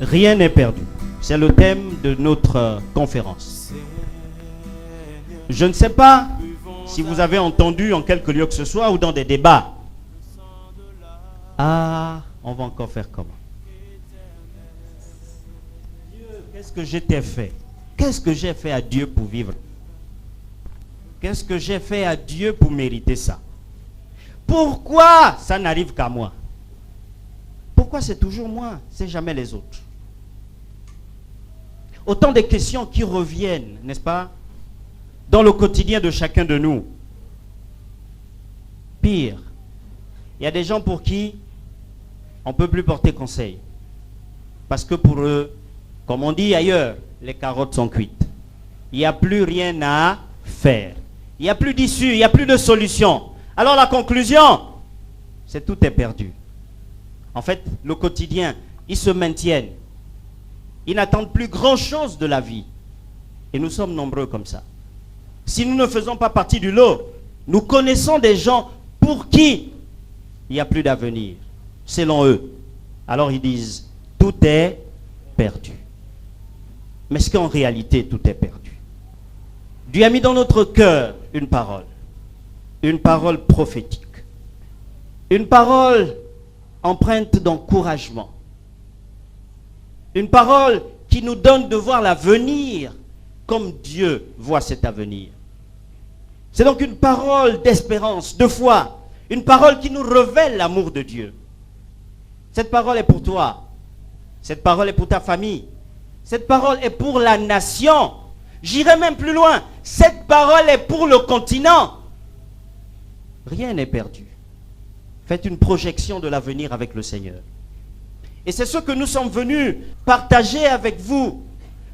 Rien n'est perdu. C'est le thème de notre conférence. Je ne sais pas si vous avez entendu en quelques lieux que ce soit ou dans des débats. Ah, on va encore faire comment? Dieu, qu'est-ce que je t'ai fait? Qu'est-ce que j'ai fait à Dieu pour vivre? Qu'est-ce que j'ai fait à Dieu pour mériter ça? Pourquoi ça n'arrive qu'à moi? Pourquoi c'est toujours moi? C'est jamais les autres. Autant de questions qui reviennent, n'est-ce pas, dans le quotidien de chacun de nous. Pire, il y a des gens pour qui on ne peut plus porter conseil. Parce que pour eux, comme on dit ailleurs, les carottes sont cuites. Il n'y a plus rien à faire. Il n'y a plus d'issue, il n'y a plus de solution. Alors la conclusion, c'est tout est perdu. En fait, le quotidien, ils se maintiennent. Ils n'attendent plus grand-chose de la vie. Et nous sommes nombreux comme ça. Si nous ne faisons pas partie du lot, nous connaissons des gens pour qui il n'y a plus d'avenir, selon eux. Alors ils disent, tout est perdu. Mais est-ce qu'en réalité, tout est perdu? Dieu a mis dans notre cœur une parole prophétique, une parole empreinte d'encouragement, une parole qui nous donne de voir l'avenir comme Dieu voit cet avenir. C'est donc une parole d'espérance, de foi, une parole qui nous révèle l'amour de Dieu. Cette parole est pour toi, cette parole est pour ta famille, cette parole est pour la nation. J'irai même plus loin, cette parole est pour le continent. Rien n'est perdu. Faites une projection de l'avenir avec le Seigneur. Et c'est ce que nous sommes venus partager avec vous.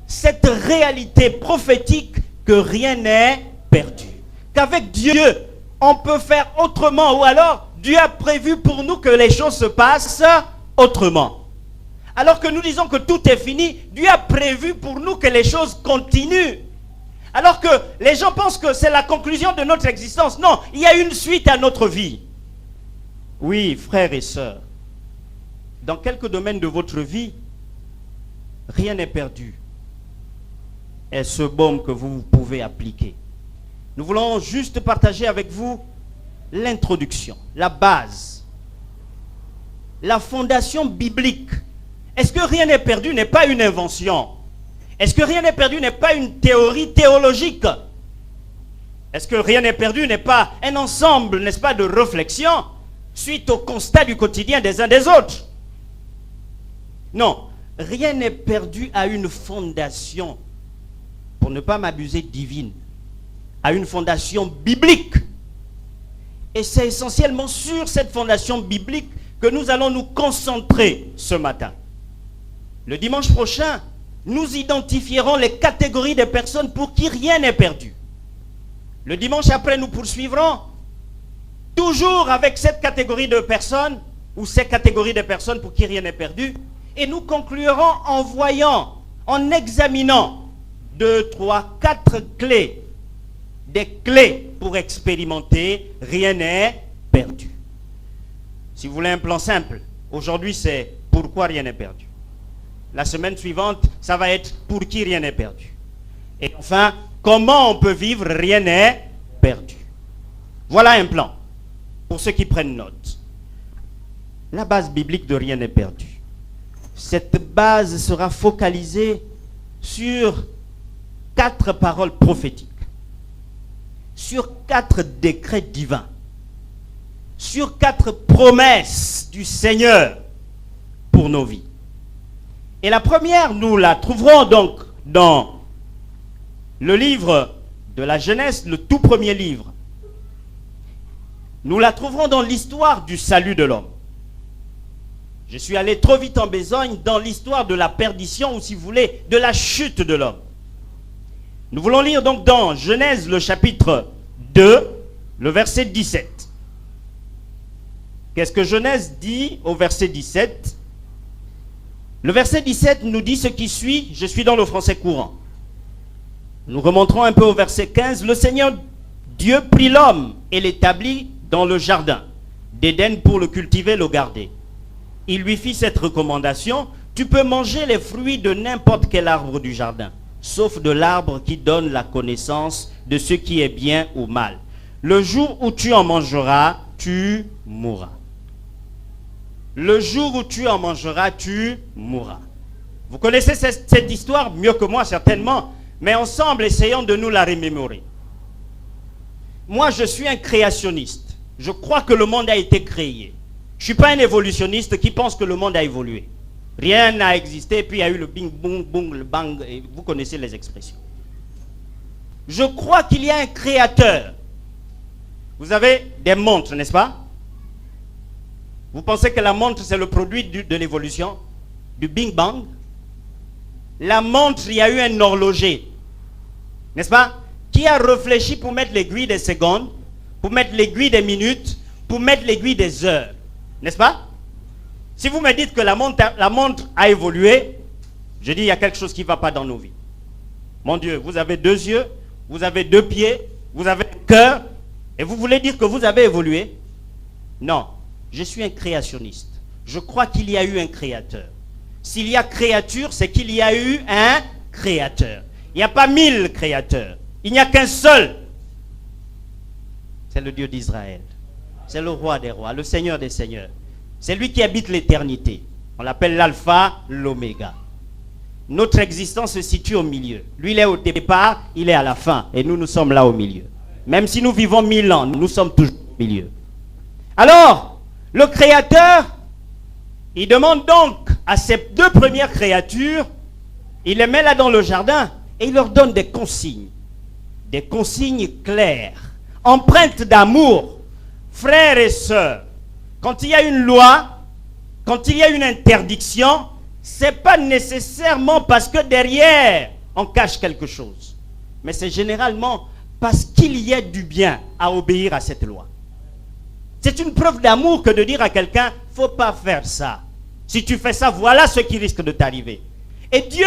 Cette réalité prophétique que rien n'est perdu. Qu'avec Dieu, on peut faire autrement. Ou alors, Dieu a prévu pour nous que les choses se passent autrement. Alors que nous disons que tout est fini, Dieu a prévu pour nous que les choses continuent. Alors que les gens pensent que c'est la conclusion de notre existence. Non, il y a une suite à notre vie. Oui, frères et sœurs, dans quelques domaines de votre vie, rien n'est perdu. Et ce baume que vous pouvez appliquer. Nous voulons juste partager avec vous l'introduction, la base, la fondation biblique. Est-ce que rien n'est perdu n'est pas une invention? Est-ce que rien n'est perdu n'est pas une théorie théologique? Est-ce que rien n'est perdu n'est pas un ensemble, n'est-ce pas, de réflexions suite au constat du quotidien des uns des autres? Non, rien n'est perdu à une fondation, pour ne pas m'abuser, divine, à une fondation biblique. Et c'est essentiellement sur cette fondation biblique que nous allons nous concentrer ce matin. Le dimanche prochain, nous identifierons les catégories de personnes pour qui rien n'est perdu. Le dimanche après, nous poursuivrons toujours avec cette catégorie de personnes, ou ces catégories de personnes pour qui rien n'est perdu, et nous conclurons en voyant, en examinant 2, 3, 4 clés, des clés pour expérimenter rien n'est perdu. Si vous voulez un plan simple, aujourd'hui c'est pourquoi rien n'est perdu. La semaine suivante, ça va être pour qui rien n'est perdu. Et enfin, comment on peut vivre rien n'est perdu. Voilà un plan. Pour ceux qui prennent note, la base biblique de rien n'est perdu. Cette base sera focalisée sur 4 paroles prophétiques, sur 4 décrets divins, sur 4 promesses du Seigneur pour nos vies. Et la première, nous la trouverons donc dans le livre de la Genèse, le tout premier livre. Nous la trouverons dans l'histoire du salut de l'homme. Je suis allé trop vite en besogne dans l'histoire de la perdition, ou si vous voulez, de la chute de l'homme. Nous voulons lire donc dans Genèse le chapitre 2, le verset 17. Qu'est-ce que Genèse dit au verset 17? Le verset 17 nous dit ce qui suit, je suis dans le français courant. Nous remonterons un peu au verset 15. Le Seigneur Dieu prit l'homme et l'établit dans le jardin d'Éden pour le cultiver, le garder. Il lui fit cette recommandation: Tu peux manger les fruits de n'importe quel arbre du jardin, sauf de l'arbre qui donne la connaissance de ce qui est bien ou mal. Le jour où tu en mangeras, tu mourras. Le jour où tu en mangeras, tu mourras. Vous connaissez cette histoire mieux que moi certainement, mais ensemble, essayons de nous la remémorer. Moi, je suis un créationniste. Je crois que le monde a été créé. Je ne suis pas un évolutionniste qui pense que le monde a évolué. Rien n'a existé, puis il y a eu le bing, boom, boom, le bang, et vous connaissez les expressions. Je crois qu'il y a un créateur. Vous avez des montres, n'est-ce pas? Vous pensez que la montre, c'est le produit de l'évolution? Du bing bang? La montre, il y a eu un horloger, n'est-ce pas? Qui a réfléchi pour mettre l'aiguille des secondes, pour mettre l'aiguille des minutes, pour mettre l'aiguille des heures, n'est-ce pas? Si vous me dites que la montre a évolué, je dis il y a quelque chose qui ne va pas dans nos vies. Mon Dieu, vous avez 2 yeux, vous avez 2 pieds, vous avez un cœur, et vous voulez dire que vous avez évolué? Non, je suis un créationniste. Je crois qu'il y a eu un créateur. S'il y a créature, c'est qu'il y a eu un créateur. Il n'y a pas 1000 créateurs. Il n'y a qu'un seul. C'est le Dieu d'Israël. C'est le roi des rois, le Seigneur des seigneurs. C'est lui qui habite l'éternité. On l'appelle l'alpha, l'oméga. Notre existence se situe au milieu. Lui, il est au départ, il est à la fin. Et nous, nous sommes là au milieu. Même si nous vivons 1000 ans, nous sommes toujours au milieu. Alors, le Créateur, il demande donc à ces 2 premières créatures, il les met là dans le jardin et il leur donne des consignes. Des consignes claires, empreintes d'amour. Frères et sœurs, quand il y a une loi, quand il y a une interdiction, ce n'est pas nécessairement parce que derrière, on cache quelque chose. Mais c'est généralement parce qu'il y a du bien à obéir à cette loi. C'est une preuve d'amour que de dire à quelqu'un, il ne faut pas faire ça. Si tu fais ça, voilà ce qui risque de t'arriver. Et Dieu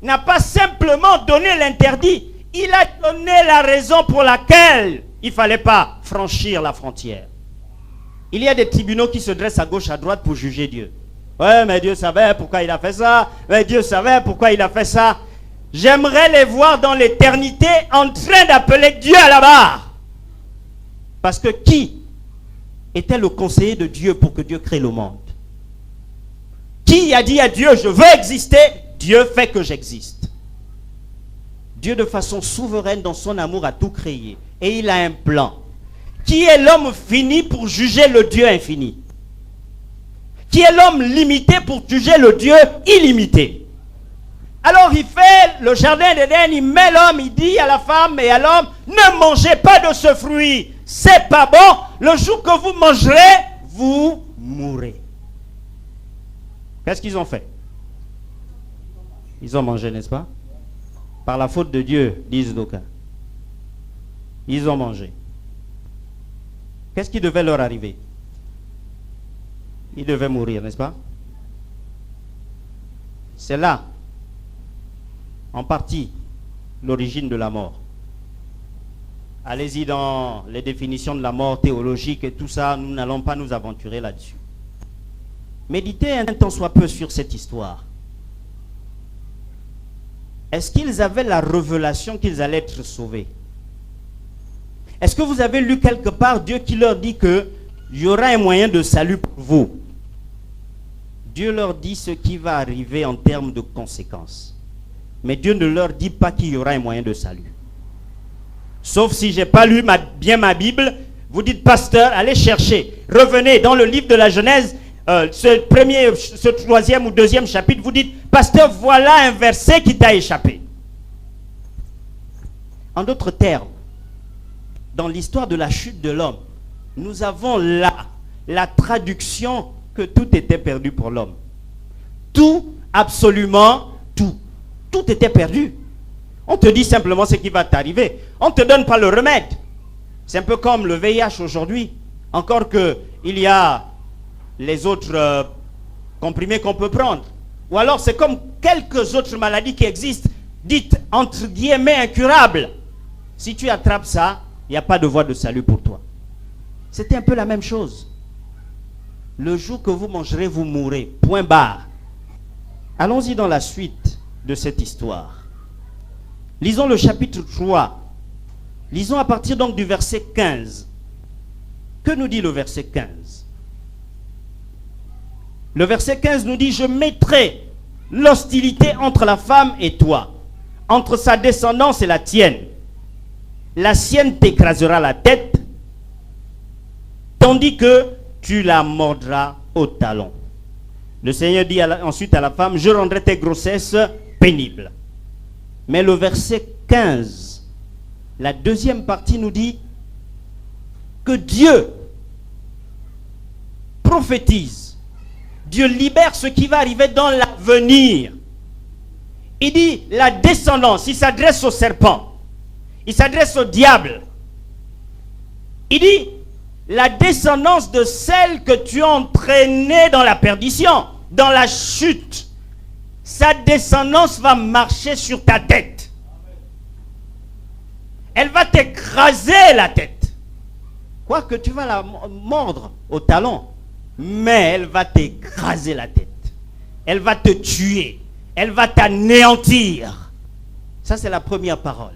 n'a pas simplement donné l'interdit, il a donné la raison pour laquelle il ne fallait pas franchir la frontière. Il y a des tribunaux qui se dressent à gauche, à droite pour juger Dieu. Ouais, mais Dieu savait pourquoi il a fait ça. Mais Dieu savait pourquoi il a fait ça. J'aimerais les voir dans l'éternité en train d'appeler Dieu à la barre. Parce que qui était le conseiller de Dieu pour que Dieu crée le monde? Qui a dit à Dieu, je veux exister? Dieu fait que j'existe. Dieu de façon souveraine dans son amour a tout créé. Et il a un plan. Qui est l'homme fini pour juger le Dieu infini? Qui est l'homme limité pour juger le Dieu illimité? Alors il fait le jardin d'Éden, il met l'homme, il dit à la femme et à l'homme, ne mangez pas de ce fruit, c'est pas bon, le jour que vous mangerez, vous mourrez. Qu'est-ce qu'ils ont fait? Ils ont mangé, n'est-ce pas? Par la faute de Dieu, disent d'aucuns. Ils ont mangé. Qu'est-ce qui devait leur arriver? Ils devaient mourir, n'est-ce pas? C'est là, en partie, l'origine de la mort. Allez-y dans les définitions de la mort théologique et tout ça, nous n'allons pas nous aventurer là-dessus. Méditez un temps soit peu sur cette histoire. Est-ce qu'ils avaient la révélation qu'ils allaient être sauvés? Est-ce que vous avez lu quelque part Dieu qui leur dit qu'il y aura un moyen de salut pour vous? Dieu leur dit ce qui va arriver en termes de conséquences. Mais Dieu ne leur dit pas qu'il y aura un moyen de salut. Sauf si je n'ai pas lu bien ma Bible, vous dites, pasteur, allez chercher. Revenez dans le livre de la Genèse, ce 3e ou 2e chapitre, vous dites, pasteur, voilà un verset qui t'a échappé. En d'autres termes, dans l'histoire de la chute de l'homme, nous avons là la traduction que tout était perdu pour l'homme. Tout, absolument tout. Tout était perdu. On te dit simplement ce qui va t'arriver. On ne te donne pas le remède. C'est un peu comme le VIH aujourd'hui. Encore qu'il y a les autres comprimés qu'on peut prendre. Ou alors c'est comme quelques autres maladies qui existent, dites entre guillemets incurables. Si tu attrapes ça, il n'y a pas de voie de salut pour toi. C'était un peu la même chose. Le jour que vous mangerez, vous mourrez. Point barre. Allons-y dans la suite de cette histoire. Lisons le chapitre 3. Lisons à partir donc du verset 15. Que nous dit le verset 15? Le verset 15 nous dit: je mettrai l'hostilité entre la femme et toi, entre sa descendance et la tienne. La sienne t'écrasera la tête, tandis que tu la mordras au talon. Le Seigneur dit ensuite à la femme: je rendrai tes grossesses pénibles. Mais le verset 15, la deuxième partie nous dit que Dieu prophétise. Dieu libère ce qui va arriver dans l'avenir. Il dit la descendance, il s'adresse au serpent, il s'adresse au diable. Il dit la descendance de celle que tu as entraînée dans la perdition, dans la chute. Sa descendance va marcher sur ta tête. Elle va t'écraser la tête. Quoique tu vas la mordre au talon, mais elle va t'écraser la tête. Elle va te tuer. Elle va t'anéantir. Ça, c'est la première parole.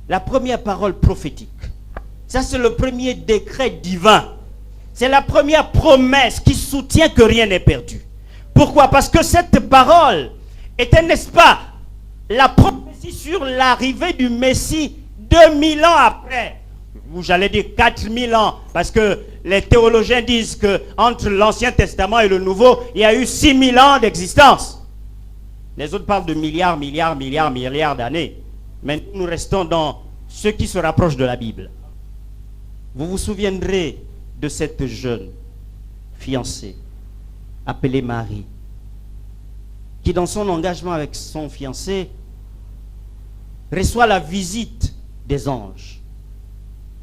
La première parole prophétique. Ça, c'est le premier décret divin. C'est la première promesse qui soutient que rien n'est perdu. Pourquoi? Parce que cette parole était, n'est-ce pas, la prophétie sur l'arrivée du Messie 2000 ans après. Ou j'allais dire 4000 ans, parce que les théologiens disent que entre l'Ancien Testament et le Nouveau, il y a eu 6000 ans d'existence. Les autres parlent de milliards d'années. Mais nous restons dans ce qui se rapproche de la Bible. Vous vous souviendrez de cette jeune fiancée appelée Marie, qui dans son engagement avec son fiancé reçoit la visite des anges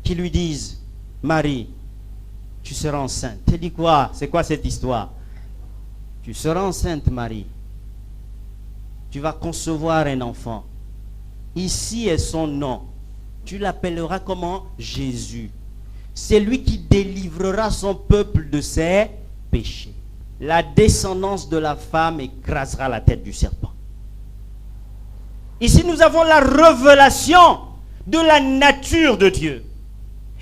qui lui disent: Marie, tu seras enceinte. Elle dit quoi? C'est quoi cette histoire? Tu seras enceinte, Marie. Tu vas concevoir un enfant. Ici est son nom. Tu l'appelleras comment? Jésus. C'est lui qui délivrera son peuple de ses péchés. La descendance de la femme écrasera la tête du serpent. Ici, nous avons la révélation de la nature de Dieu.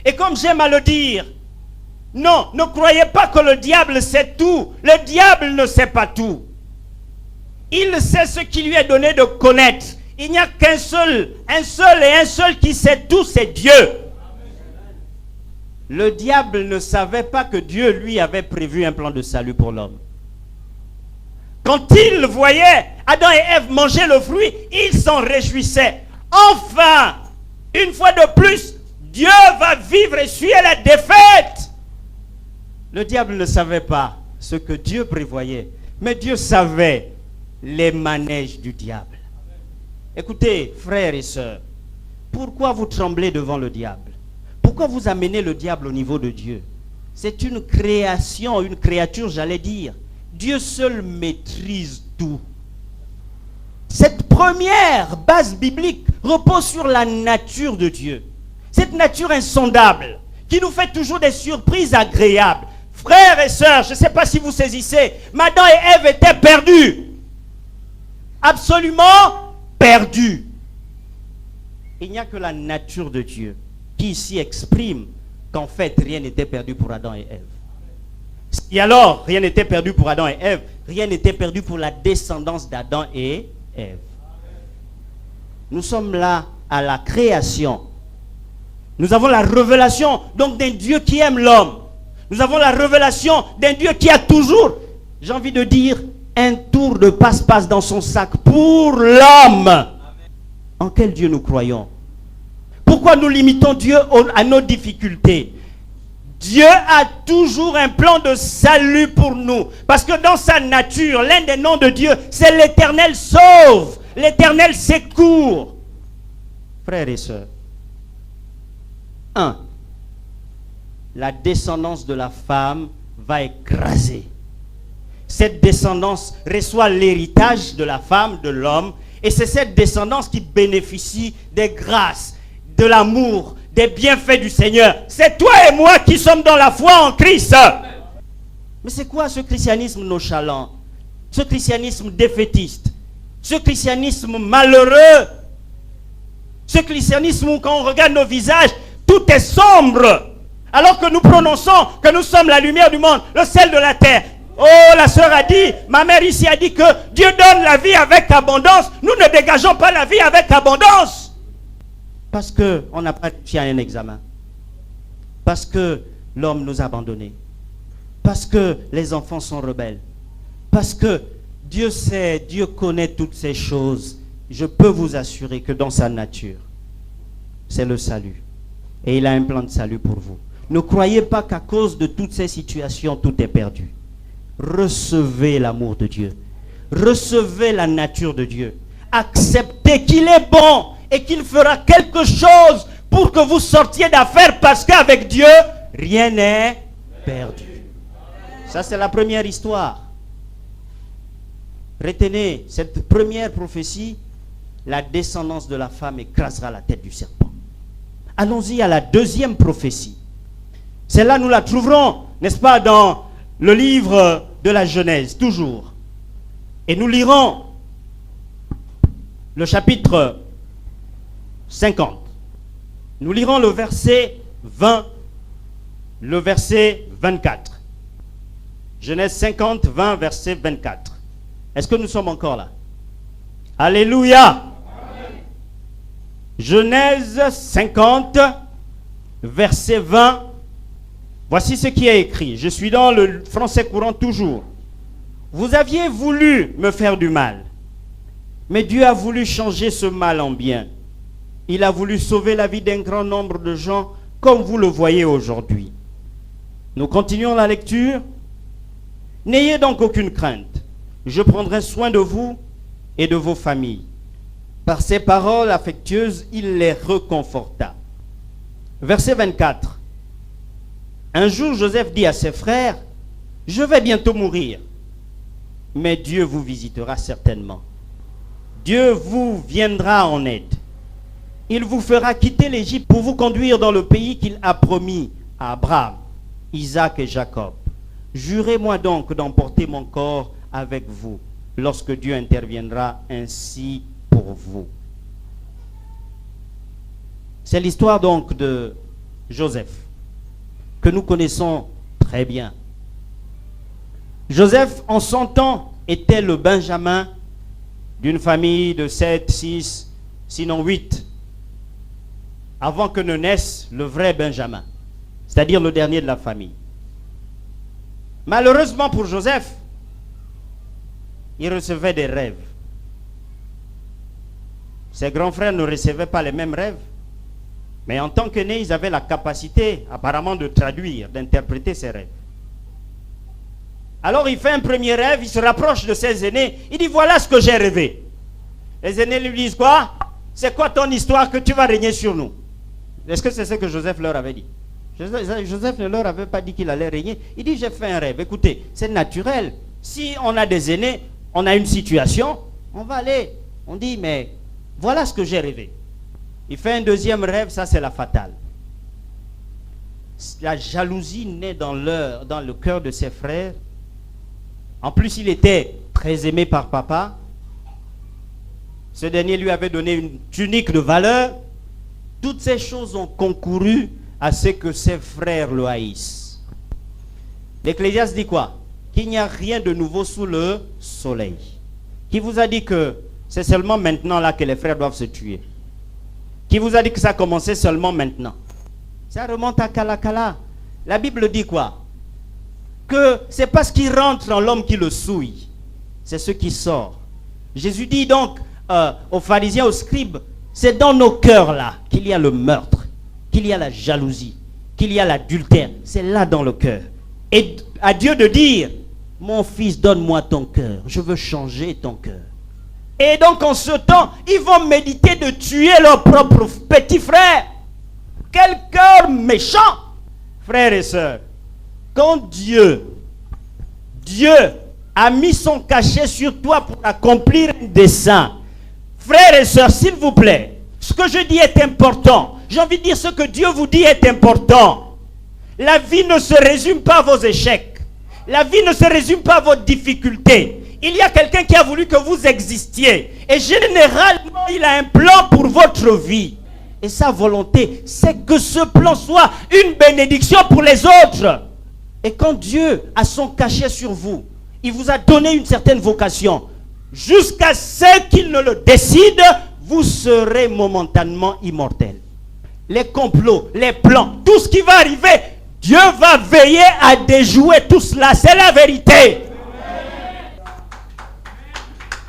Et comme j'aime à le dire, non, ne croyez pas que le diable sait tout. Le diable ne sait pas tout. Il sait ce qui lui est donné de connaître. Il n'y a qu'un seul, un seul qui sait tout, c'est Dieu. Le diable ne savait pas que Dieu lui avait prévu un plan de salut pour l'homme. Quand il voyait Adam et Ève manger le fruit, il s'en réjouissait. Enfin, une fois de plus, Dieu va vivre et essuyer la défaite. Le diable ne savait pas ce que Dieu prévoyait, mais Dieu savait les manèges du diable. Écoutez, frères et sœurs, pourquoi vous tremblez devant le diable? Pourquoi vous amenez le diable au niveau de Dieu? C'est une création, une créature, j'allais dire. Dieu seul maîtrise tout. Cette première base biblique repose sur la nature de Dieu. Cette nature insondable qui nous fait toujours des surprises agréables. Frères et sœurs, je ne sais pas si vous saisissez, Adam et Ève étaient perdus. Absolument perdus. Il n'y a que la nature de Dieu qui ici exprime qu'en fait rien n'était perdu pour Adam et Ève. Et alors, rien n'était perdu pour Adam et Ève, rien n'était perdu pour la descendance d'Adam et Ève. Nous sommes là à la création. Nous avons la révélation donc d'un Dieu qui aime l'homme. Nous avons la révélation d'un Dieu qui a toujours, j'ai envie de dire, un tour de passe-passe dans son sac pour l'homme. En quel Dieu nous croyons? Pourquoi nous limitons Dieu à nos difficultés? Dieu a toujours un plan de salut pour nous. Parce que dans sa nature, l'un des noms de Dieu, c'est l'Éternel sauve. L'Éternel secourt. Frères et sœurs, 1. La descendance de la femme va écraser. Cette descendance reçoit l'héritage de la femme, de l'homme. Et c'est cette descendance qui bénéficie des grâces, de l'amour, des bienfaits du Seigneur. C'est toi et moi qui sommes dans la foi en Christ. Mais c'est quoi ce christianisme nonchalant? ce christianisme défaitiste, ce christianisme malheureux, ce christianisme où quand on regarde nos visages, tout est sombre. Alors que nous prononçons que nous sommes la lumière du monde, le sel de la terre. Oh, la sœur a dit, ma mère ici a dit que Dieu donne la vie avec abondance. Nous ne dégageons pas la vie avec abondance. Parce qu'on n'a pas réussi à un examen. Parce que l'homme nous a abandonnés. Parce que les enfants sont rebelles. Parce que Dieu sait, Dieu connaît toutes ces choses. Je peux vous assurer que dans sa nature, c'est le salut. Et il a un plan de salut pour vous. Ne croyez pas qu'à cause de toutes ces situations, tout est perdu. Recevez l'amour de Dieu. Recevez la nature de Dieu. Acceptez qu'il est bon et qu'il fera quelque chose pour que vous sortiez d'affaires, parce qu'avec Dieu, rien n'est perdu. Ça, c'est la première histoire. Retenez cette première prophétie. La descendance de la femme écrasera la tête du serpent. Allons-y à la deuxième prophétie. Celle-là, nous la trouverons, n'est-ce pas, dans le livre de la Genèse, toujours. Et nous lirons le chapitre 50. Nous lirons le verset 20, le verset 24. Genèse 50, 20, verset 24. Est-ce que nous sommes encore là? Alléluia. Amen. Genèse 50, verset 20. Voici ce qui est écrit. Je suis dans le français courant toujours. Vous aviez voulu me faire du mal, mais Dieu a voulu changer ce mal en bien. Il a voulu sauver la vie d'un grand nombre de gens, comme vous le voyez aujourd'hui. Nous continuons la lecture. N'ayez donc aucune crainte. Je prendrai soin de vous et de vos familles. Par ces paroles affectueuses, il les reconforta. Verset 24. Un jour, Joseph dit à ses frères, « Je vais bientôt mourir, mais Dieu vous visitera certainement. Dieu vous viendra en aide. Il vous fera quitter l'Égypte pour vous conduire dans le pays qu'il a promis à Abraham, Isaac et Jacob. Jurez-moi donc d'emporter mon corps avec vous, lorsque Dieu interviendra ainsi pour vous. » C'est l'histoire donc de Joseph, que nous connaissons très bien. Joseph, en son temps, était le Benjamin d'une famille de 7, 6, sinon 8, avant que ne naisse le vrai Benjamin, c'est-à-dire le dernier de la famille. Malheureusement pour Joseph, il recevait des rêves. Ses grands frères ne recevaient pas les mêmes rêves. Mais en tant qu'aîné, ils avaient la capacité apparemment de traduire, d'interpréter ces rêves. Alors il fait un premier rêve, il se rapproche de ses aînés, il dit, voilà ce que j'ai rêvé. Les aînés lui disent, quoi? C'est quoi ton histoire que tu vas régner sur nous? Est-ce que c'est ce que Joseph leur avait dit? Joseph ne leur avait pas dit qu'il allait régner. Il dit, j'ai fait un rêve. Écoutez, c'est naturel. Si on a des aînés, on a une situation, on va aller. On dit, mais voilà ce que j'ai rêvé. Il fait un deuxième rêve, ça c'est la fatale. La jalousie naît dans le cœur de ses frères. En plus, il était très aimé par papa. Ce dernier lui avait donné une tunique de valeur. Toutes ces choses ont concouru à ce que ses frères le haïssent. L'Ecclésiaste dit quoi? Qu'il n'y a rien de nouveau sous le soleil. Qui vous a dit que c'est seulement maintenant là que les frères doivent se tuer? Qui vous a dit que ça a commencé seulement maintenant? Ça remonte à Kalakala. La Bible dit quoi? Que c'est pas ce qui rentre en l'homme qui le souille, c'est ce qui sort. Jésus dit donc aux pharisiens, aux scribes, c'est dans nos cœurs là qu'il y a le meurtre, qu'il y a la jalousie, qu'il y a l'adultère. C'est là dans le cœur. Et à Dieu de dire, mon fils, donne-moi ton cœur, je veux changer ton cœur. Et donc en ce temps, ils vont méditer de tuer leurs propres petits frères. Quel cœur méchant! Frères et sœurs, quand Dieu a mis son cachet sur toi pour accomplir un dessein, frères et sœurs, s'il vous plaît, ce que je dis est important. J'ai envie de dire, ce que Dieu vous dit est important. La vie ne se résume pas à vos échecs. La vie ne se résume pas à vos difficultés. il y a quelqu'un qui a voulu que vous existiez. Et généralement, il a un plan pour votre vie. Et sa volonté, c'est que ce plan soit une bénédiction pour les autres. Et quand Dieu a son cachet sur vous, il vous a donné une certaine vocation. Jusqu'à ce qu'il ne le décide, vous serez momentanément immortel. Les complots, les plans, tout ce qui va arriver, Dieu va veiller à déjouer tout cela. C'est la vérité.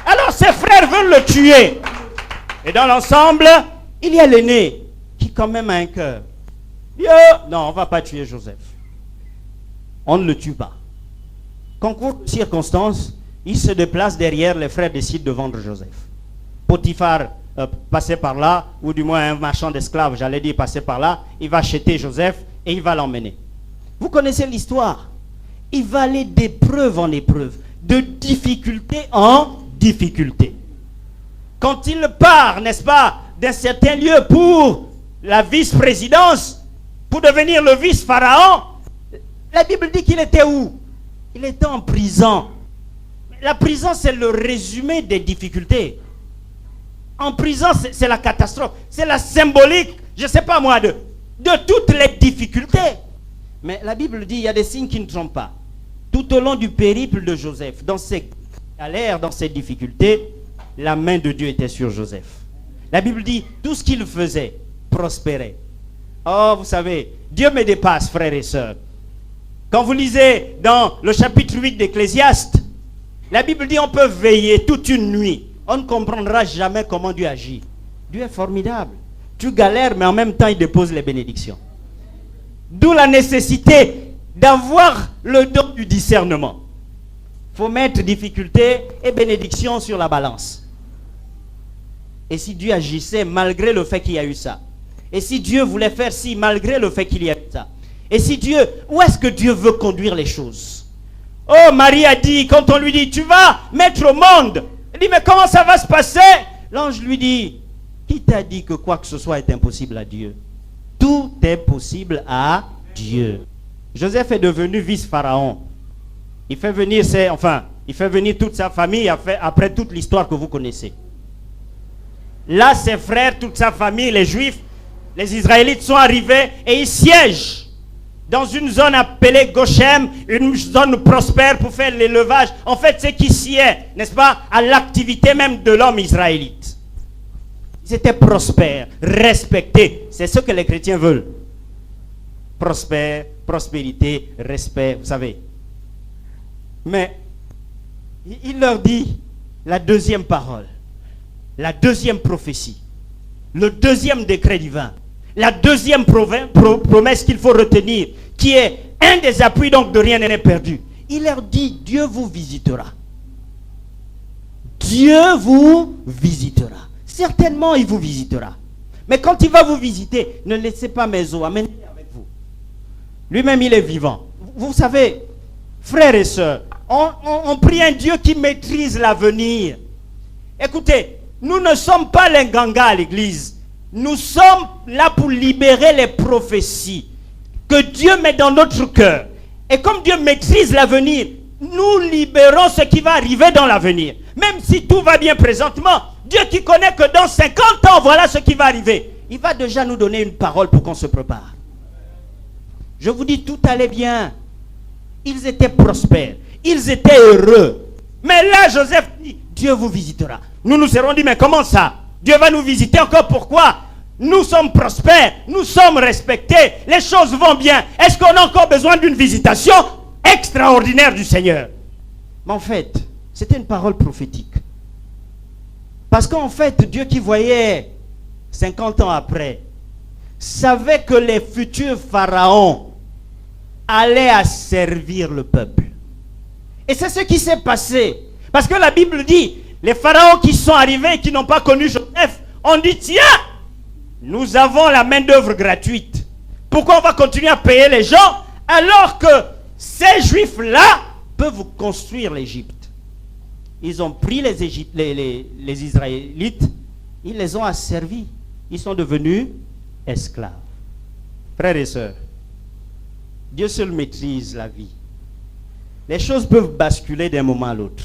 Alors ses frères veulent le tuer. Et dans l'ensemble, il y a l'aîné qui quand même a un cœur. Non, on ne va pas tuer Joseph. On ne le tue pas. Concours de circonstances, il se déplace derrière, les frères décident de vendre Joseph. Potiphar passait par là, ou du moins un marchand d'esclaves, j'allais dire passer par là, il va acheter Joseph et il va l'emmener. Vous connaissez l'histoire. Il va aller d'épreuve en épreuve, de difficulté en difficulté. Quand il part, n'est-ce pas, d'un certain lieu pour la vice-présidence, pour devenir le vice-pharaon, la Bible dit qu'il était où? Il était en prison. La prison, c'est le résumé des difficultés. En prison, c'est la catastrophe. C'est la symbolique, je ne sais pas moi, de toutes les difficultés. Mais la Bible dit, il y a des signes qui ne trompent pas. Tout au long du périple de Joseph, dans ses galères, dans ses difficultés, la main de Dieu était sur Joseph. La Bible dit, tout ce qu'il faisait prospérait. Oh, vous savez, Dieu me dépasse, frères et sœurs. Quand vous lisez dans le chapitre 8 d'Ecclésiaste, la Bible dit on peut veiller toute une nuit. On ne comprendra jamais comment Dieu agit. Dieu est formidable. Tu galères, mais en même temps, il dépose les bénédictions. D'où la nécessité d'avoir le don du discernement. Il faut mettre difficulté et bénédiction sur la balance. Et si Dieu agissait malgré le fait qu'il y a eu ça? Et si Dieu voulait faire ci malgré le fait qu'il y a eu ça? Et si Dieu, où est-ce que Dieu veut conduire les choses? Oh, Marie a dit, quand on lui dit, tu vas mettre au monde. Elle dit, mais comment ça va se passer? L'ange lui dit, qui t'a dit que quoi que ce soit est impossible à Dieu? Tout est possible à Dieu. Joseph est devenu vice-pharaon. Il fait venir il fait venir toute sa famille après toute l'histoire que vous connaissez. Là, ses frères, toute sa famille, les Juifs, les Israélites sont arrivés et ils siègent dans une zone appelée Goshem, une zone prospère pour faire l'élevage. En fait, c'est qui sied, n'est-ce pas, à l'activité même de l'homme israélite. Ils étaient prospères, respectés. C'est ce que les chrétiens veulent. Prospère, prospérité, respect, vous savez. Mais il leur dit la deuxième parole, la deuxième prophétie, le deuxième décret divin, la deuxième promesse qu'il faut retenir, qui est un des appuis donc de rien n'est perdu. Il leur dit, Dieu vous visitera. Dieu vous visitera. Certainement, il vous visitera. Mais quand il va vous visiter, ne laissez pas mes os, amenez-les avec vous. Lui-même, il est vivant. Vous savez, frères et sœurs, on prie un Dieu qui maîtrise l'avenir. Écoutez, nous ne sommes pas les gangas à l'église. Nous sommes là pour libérer les prophéties que Dieu met dans notre cœur. Et comme Dieu maîtrise l'avenir, nous libérons ce qui va arriver dans l'avenir. Même si tout va bien présentement, Dieu qui connaît que dans 50 ans, voilà ce qui va arriver. Il va déjà nous donner une parole pour qu'on se prépare. Je vous dis, tout allait bien. Ils étaient prospères. Ils étaient heureux. Mais là, Joseph dit, Dieu vous visitera. Nous nous serons dit, mais comment ça? Dieu va nous visiter encore, pourquoi? Nous sommes prospères, nous sommes respectés, les choses vont bien. Est-ce qu'on a encore besoin d'une visitation extraordinaire du Seigneur? Mais en fait, c'était une parole prophétique. Parce qu'en fait, Dieu qui voyait 50 ans après, savait que les futurs pharaons allaient asservir le peuple. Et c'est ce qui s'est passé. Parce que la Bible dit, les pharaons qui sont arrivés et qui n'ont pas connu Joseph, on dit, tiens, nous avons la main d'œuvre gratuite. Pourquoi on va continuer à payer les gens alors que ces Juifs-là peuvent construire l'Égypte? Ils ont pris les Israélites, ils les ont asservis. Ils sont devenus esclaves. Frères et sœurs, Dieu seul maîtrise la vie. Les choses peuvent basculer d'un moment à l'autre.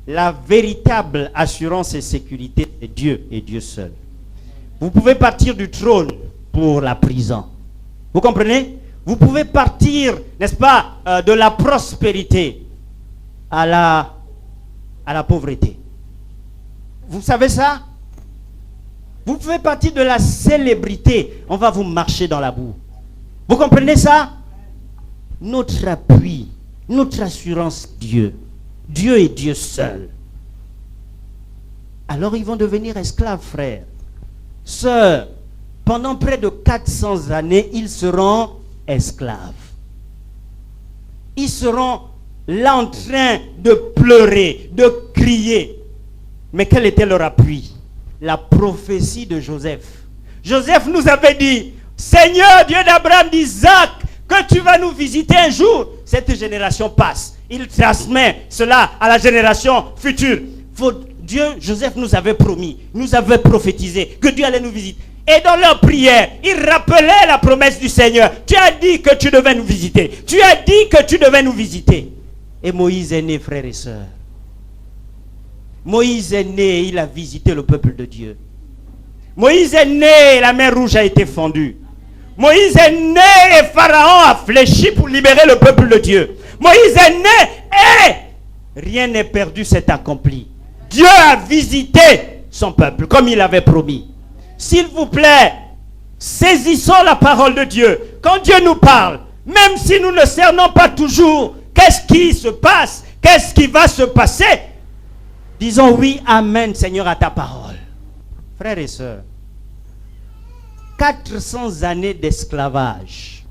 la véritable assurance et sécurité, c'est Dieu et Dieu seul. Vous pouvez partir du trône pour la prison. Vous comprenez? Vous pouvez partir, n'est-ce pas, de la prospérité à la pauvreté. Vous savez ça? Vous pouvez partir de la célébrité. On va vous marcher dans la boue. Vous comprenez ça? Notre appui, notre assurance, Dieu. Dieu est Dieu seul. Alors ils vont devenir esclaves, frères. Sœurs, pendant près de 400 années, ils seront esclaves. Ils seront là en train de pleurer, de crier. Mais quel était leur appui? La prophétie de Joseph. Joseph nous avait dit, Seigneur Dieu d'Abraham, d'Isaac, que tu vas nous visiter un jour. Cette génération passe. Il transmet cela à la génération future. Dieu, Joseph nous avait promis, nous avait prophétisé que Dieu allait nous visiter. Et dans leur prière, ils rappelaient la promesse du Seigneur. Tu as dit que tu devais nous visiter. Tu as dit que tu devais nous visiter. Et Moïse est né, frères et sœurs. Moïse est né, il a visité le peuple de Dieu. Moïse est né, la mer rouge a été fendue. Moïse est né et Pharaon a fléchi pour libérer le peuple de Dieu. Moïse est né et rien n'est perdu, c'est accompli. Dieu a visité son peuple comme il avait promis. S'il vous plaît, saisissons la parole de Dieu. Quand Dieu nous parle, même si nous ne cernons pas toujours qu'est-ce qui se passe, qu'est-ce qui va se passer, disons oui, amen, Seigneur, à ta parole. Frères et sœurs, 400 années d'esclavage.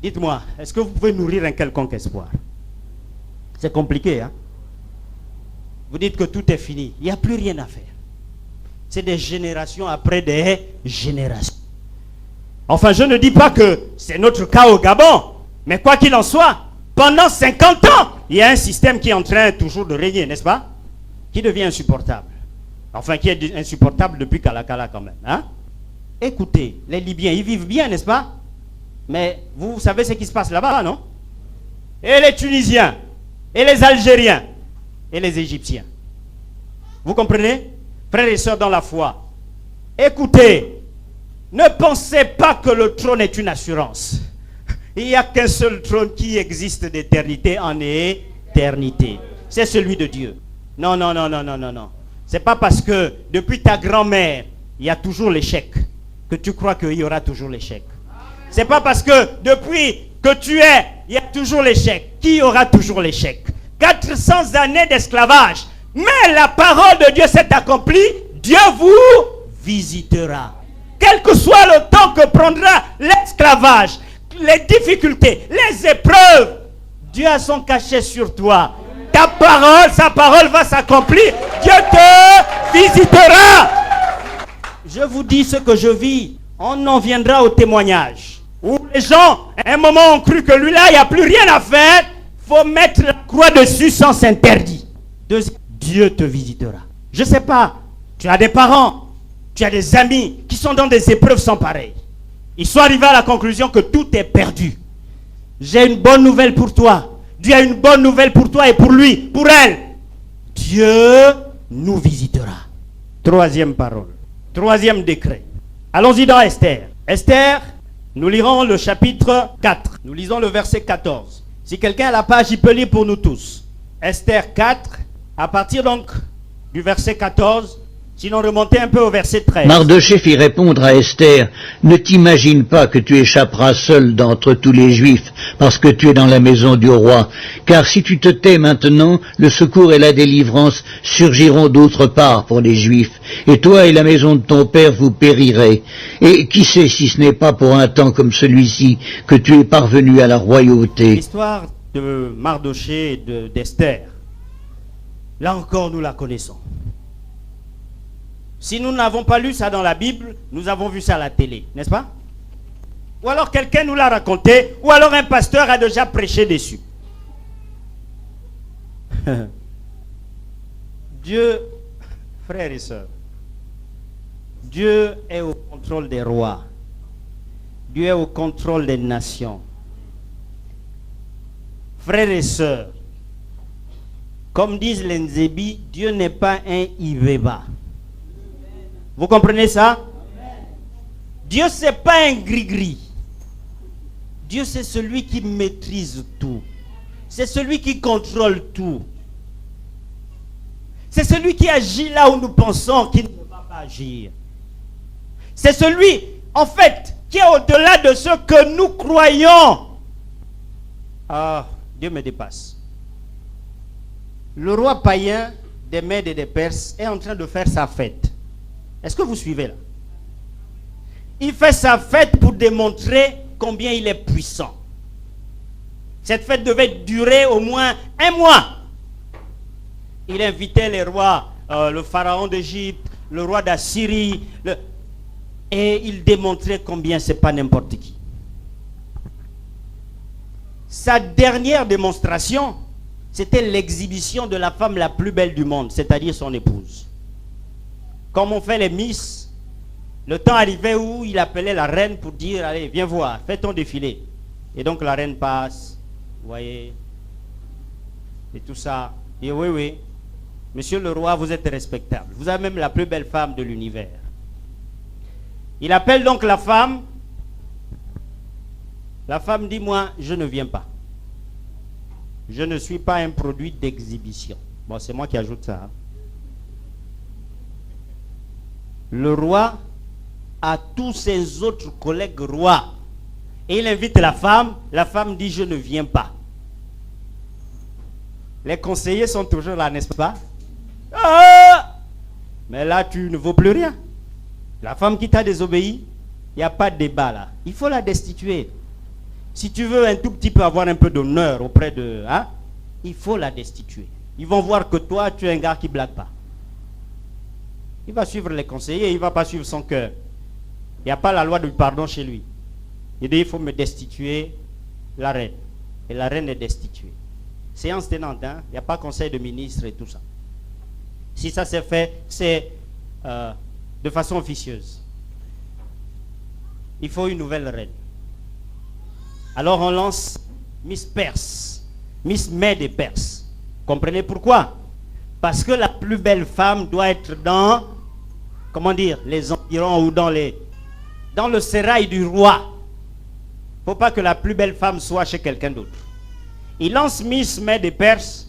Dites-moi, est-ce que vous pouvez nourrir un quelconque espoir? C'est compliqué, hein? Vous dites que tout est fini. Il n'y a plus rien à faire. C'est des générations après des générations. Enfin, je ne dis pas que c'est notre cas au Gabon. Mais quoi qu'il en soit, pendant 50 ans, il y a un système qui est en train toujours de régner, n'est-ce pas? Qui devient insupportable. Enfin, qui est insupportable depuis Kalakala quand même. Hein? Écoutez, les Libyens, ils vivent bien, n'est-ce pas? Mais vous savez ce qui se passe là-bas, non? Et les Tunisiens, et les Algériens, et les Égyptiens. Vous comprenez? Frères et sœurs dans la foi, écoutez, ne pensez pas que le trône est une assurance. Il n'y a qu'un seul trône qui existe d'éternité en éternité. C'est celui de Dieu. Non, non, non, non, non, non, non. C'est pas parce que depuis ta grand-mère, il y a toujours l'échec que tu crois qu'il y aura toujours l'échec. C'est pas parce que depuis que tu es, il y a toujours l'échec qu'il y aura toujours l'échec. 400 années d'esclavage. Mais la parole de Dieu s'est accomplie. Dieu vous visitera. Quel que soit le temps que prendra l'esclavage, les difficultés, les épreuves, Dieu a son cachet sur toi. Ta parole, sa parole va s'accomplir. Dieu te visitera. Je vous dis ce que je vis. On en viendra au témoignage. Où les gens, à un moment, ont cru que lui-là, il n'y a plus rien à faire. Il faut mettre la croix dessus sans s'interdire. Dieu te visitera. Je ne sais pas, tu as des parents, tu as des amis qui sont dans des épreuves sans pareil. Ils sont arrivés à la conclusion que tout est perdu. J'ai une bonne nouvelle pour toi. Dieu a une bonne nouvelle pour toi et pour lui, pour elle. Dieu nous visitera. Troisième parole. Troisième décret. Allons-y dans Esther. Esther, nous lirons le chapitre 4. Nous lisons le verset 14. Si quelqu'un a la page, il peut lire pour nous tous. Esther 4, à partir donc du verset 14, sinon remontez un peu au verset 13. Mardochée fit répondre à Esther, « Ne t'imagine pas que tu échapperas seul d'entre tous les Juifs, parce que tu es dans la maison du roi. Car si tu te tais maintenant, le secours et la délivrance surgiront d'autre part pour les Juifs. Et toi et la maison de ton père, vous périrez. Et qui sait si ce n'est pas pour un temps comme celui-ci que tu es parvenu à la royauté. » L'histoire de Mardochée et d'Esther, là encore nous la connaissons. Si nous n'avons pas lu ça dans la Bible, nous avons vu ça à la télé, n'est-ce pas? Ou alors quelqu'un nous l'a raconté, ou alors un pasteur a déjà prêché dessus. Dieu, frères et sœurs, Dieu est au contrôle des rois. Dieu est au contrôle des nations. Frères et sœurs, Comme disent les Nzébi, Dieu n'est pas un Iveba. Vous comprenez ça? Dieu, c'est pas un gris-gris. Dieu, c'est celui qui maîtrise tout. C'est celui qui contrôle tout. C'est celui qui agit là où nous pensons qu'il ne va pas agir. C'est celui, en fait, qui est au-delà de ce que nous croyons. Ah, Dieu me dépasse. Le roi païen des Mèdes et des Perses est en train de faire sa fête. Est-ce que vous suivez là? Il fait sa fête pour démontrer combien il est puissant. Cette fête devait durer au moins 1 mois. Il invitait les rois, le pharaon d'Égypte, le roi d'Assyrie, et il démontrait combien c'est pas n'importe qui. Sa dernière démonstration, c'était l'exhibition de la femme la plus belle du monde, c'est-à-dire son épouse. Comme on fait les Miss, le temps arrivait où il appelait la reine pour dire, allez, viens voir, fais ton défilé. Et donc la reine passe, vous voyez, et tout ça. Il dit, oui, oui, monsieur le roi, vous êtes respectable. Vous avez même la plus belle femme de l'univers. Il appelle donc la femme. La femme dit, moi, je ne viens pas. Je ne suis pas un produit d'exhibition. Bon, c'est moi qui ajoute ça. Hein. Le roi a tous ses autres collègues rois. Et il invite la femme dit, je ne viens pas. Les conseillers sont toujours là, n'est-ce pas? Ah! Mais là, tu ne vaux plus rien. La femme qui t'a désobéi, il n'y a pas de débat là. Il faut la destituer. Si tu veux un tout petit peu avoir un peu d'honneur auprès de... Hein, il faut la destituer. Ils vont voir que toi, tu es un gars qui ne blague pas. Il va suivre les conseillers, il ne va pas suivre son cœur. Il n'y a pas la loi du pardon chez lui. Il dit, il faut me destituer la reine. Et la reine est destituée. Séance tenante, hein? Il n'y a pas conseil de ministre et tout ça. Si ça s'est fait, c'est de façon officieuse. Il faut une nouvelle reine. Alors on lance Miss Perse, Miss Mèdes et Perse. Comprenez pourquoi? Parce que la plus belle femme doit être dans, comment dire, les environs ou dans le sérail du roi. Il ne faut pas que la plus belle femme soit chez quelqu'un d'autre. Il lance Miss Mèdes et Perse.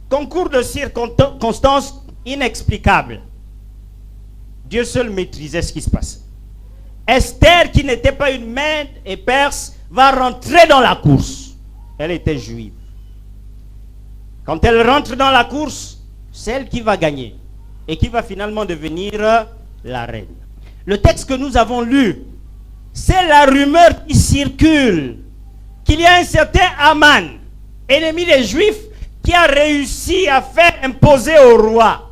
Concours de circonstances inexplicables. Dieu seul maîtrisait ce qui se passait. Esther, qui n'était pas une Mède et Perse, va rentrer dans la course. Elle était juive. Quand elle rentre dans la course, c'est elle qui va gagner et qui va finalement devenir la reine. Le texte que nous avons lu, c'est la rumeur qui circule qu'il y a un certain Aman, ennemi des Juifs, qui a réussi à faire imposer au roi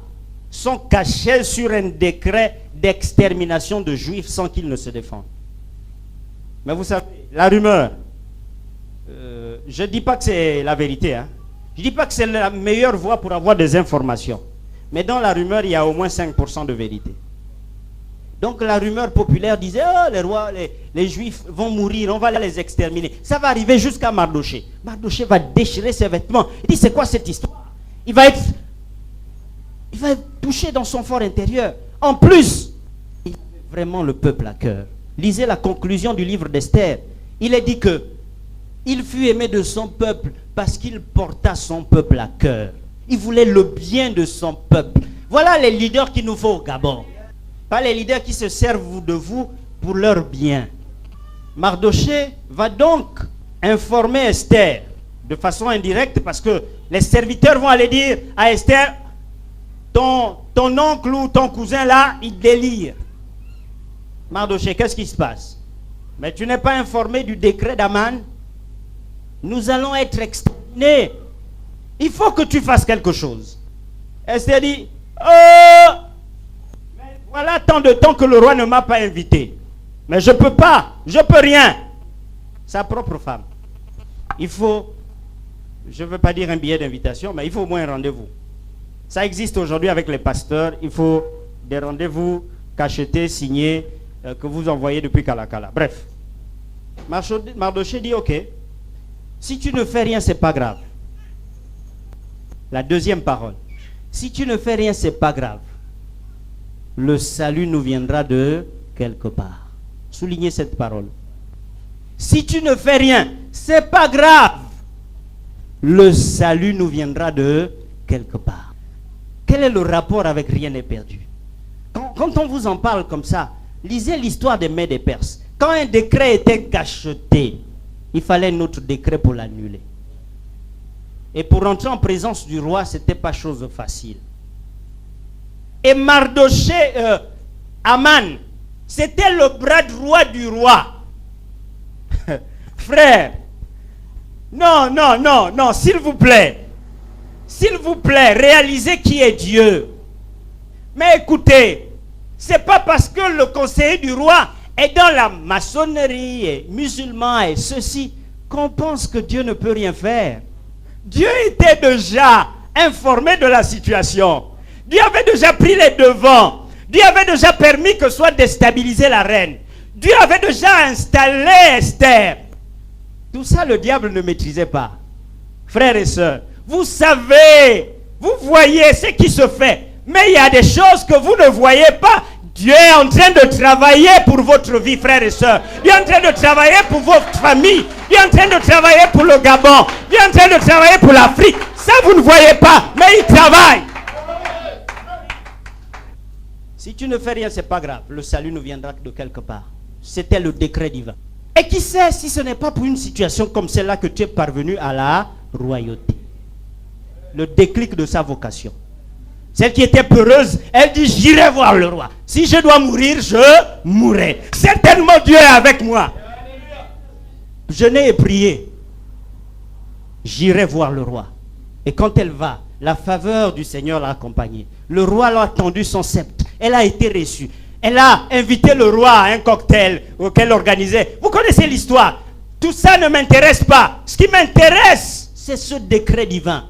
son cachet sur un décret d'extermination de Juifs sans qu'ils ne se défendent. Mais vous savez, la rumeur, je ne dis pas que c'est la vérité, hein. Je ne dis pas que c'est la meilleure voie pour avoir des informations. Mais dans la rumeur, il y a au moins 5% de vérité. Donc la rumeur populaire disait, oh, les rois, les Juifs vont mourir, on va les exterminer. Ça va arriver jusqu'à Mardoché. Mardoché va déchirer ses vêtements. Il dit, c'est quoi cette histoire? Il va être touché dans son fort intérieur. En plus, il avait vraiment le peuple à cœur. Lisez la conclusion du livre d'Esther. Il est dit que il fut aimé de son peuple parce qu'il porta son peuple à cœur. Il voulait le bien de son peuple. Voilà les leaders qu'il nous faut au Gabon. Pas les leaders qui se servent de vous pour leur bien. Mardoché va donc informer Esther de façon indirecte parce que les serviteurs vont aller dire à Esther, ton oncle ou ton cousin là, il délire. Mardoché, qu'est-ce qui se passe? Mais tu n'es pas informé du décret d'Aman? Nous allons être exterminés. Il faut que tu fasses quelque chose. Esther dit, oh, mais voilà tant de temps que le roi ne m'a pas invité. Mais je ne peux pas, je ne peux rien. Sa propre femme. Il faut, je ne veux pas dire un billet d'invitation, mais il faut au moins un rendez-vous. Ça existe aujourd'hui avec les pasteurs. Il faut des rendez-vous cachetés, signés, que vous envoyez depuis Kalakala. Bref. Mardoché dit, ok, si tu ne fais rien, ce n'est pas grave. La deuxième parole. Si tu ne fais rien, c'est pas grave. Le salut nous viendra de quelque part. Soulignez cette parole. Si tu ne fais rien, c'est pas grave. Le salut nous viendra de quelque part. Quel est le rapport avec rien n'est perdu? Quand on vous en parle comme ça, lisez l'histoire des Mèdes et Perses. Quand un décret était cacheté, il fallait un autre décret pour l'annuler. Et pour entrer en présence du roi, ce n'était pas chose facile. Et Mardoché, Aman, c'était le bras droit du roi. Frère, non, s'il vous plaît, réalisez qui est Dieu. Mais écoutez, c'est pas parce que le conseiller du roi est dans la maçonnerie et musulman et ceci qu'on pense que Dieu ne peut rien faire. Dieu était déjà informé de la situation. Dieu avait déjà pris les devants. Dieu avait déjà permis que soit déstabilisée la reine. Dieu avait déjà installé Esther. Tout ça, le diable ne maîtrisait pas. Frères et sœurs, vous savez, vous voyez ce qui se fait. Mais il y a des choses que vous ne voyez pas. Dieu est en train de travailler pour votre vie, frères et sœurs. Dieu est en train de travailler pour votre famille. Dieu est en train de travailler pour le Gabon. Dieu est en train de travailler pour l'Afrique. Ça, vous ne voyez pas, mais il travaille. Si tu ne fais rien, c'est pas grave. Le salut nous viendra de quelque part. C'était le décret divin. Et qui sait si ce n'est pas pour une situation comme celle-là que tu es parvenu à la royauté. Le déclic de sa vocation. Celle qui était peureuse, elle dit, j'irai voir le roi. Si je dois mourir, je mourrai. Certainement Dieu est avec moi. Jeûner et prier. J'irai voir le roi. Et quand elle va, la faveur du Seigneur l'a accompagnée. Le roi l'a tendu son sceptre. Elle a été reçue. Elle a invité le roi à un cocktail qu'elle organisait. Vous connaissez l'histoire. Tout ça ne m'intéresse pas. Ce qui m'intéresse, c'est ce décret divin.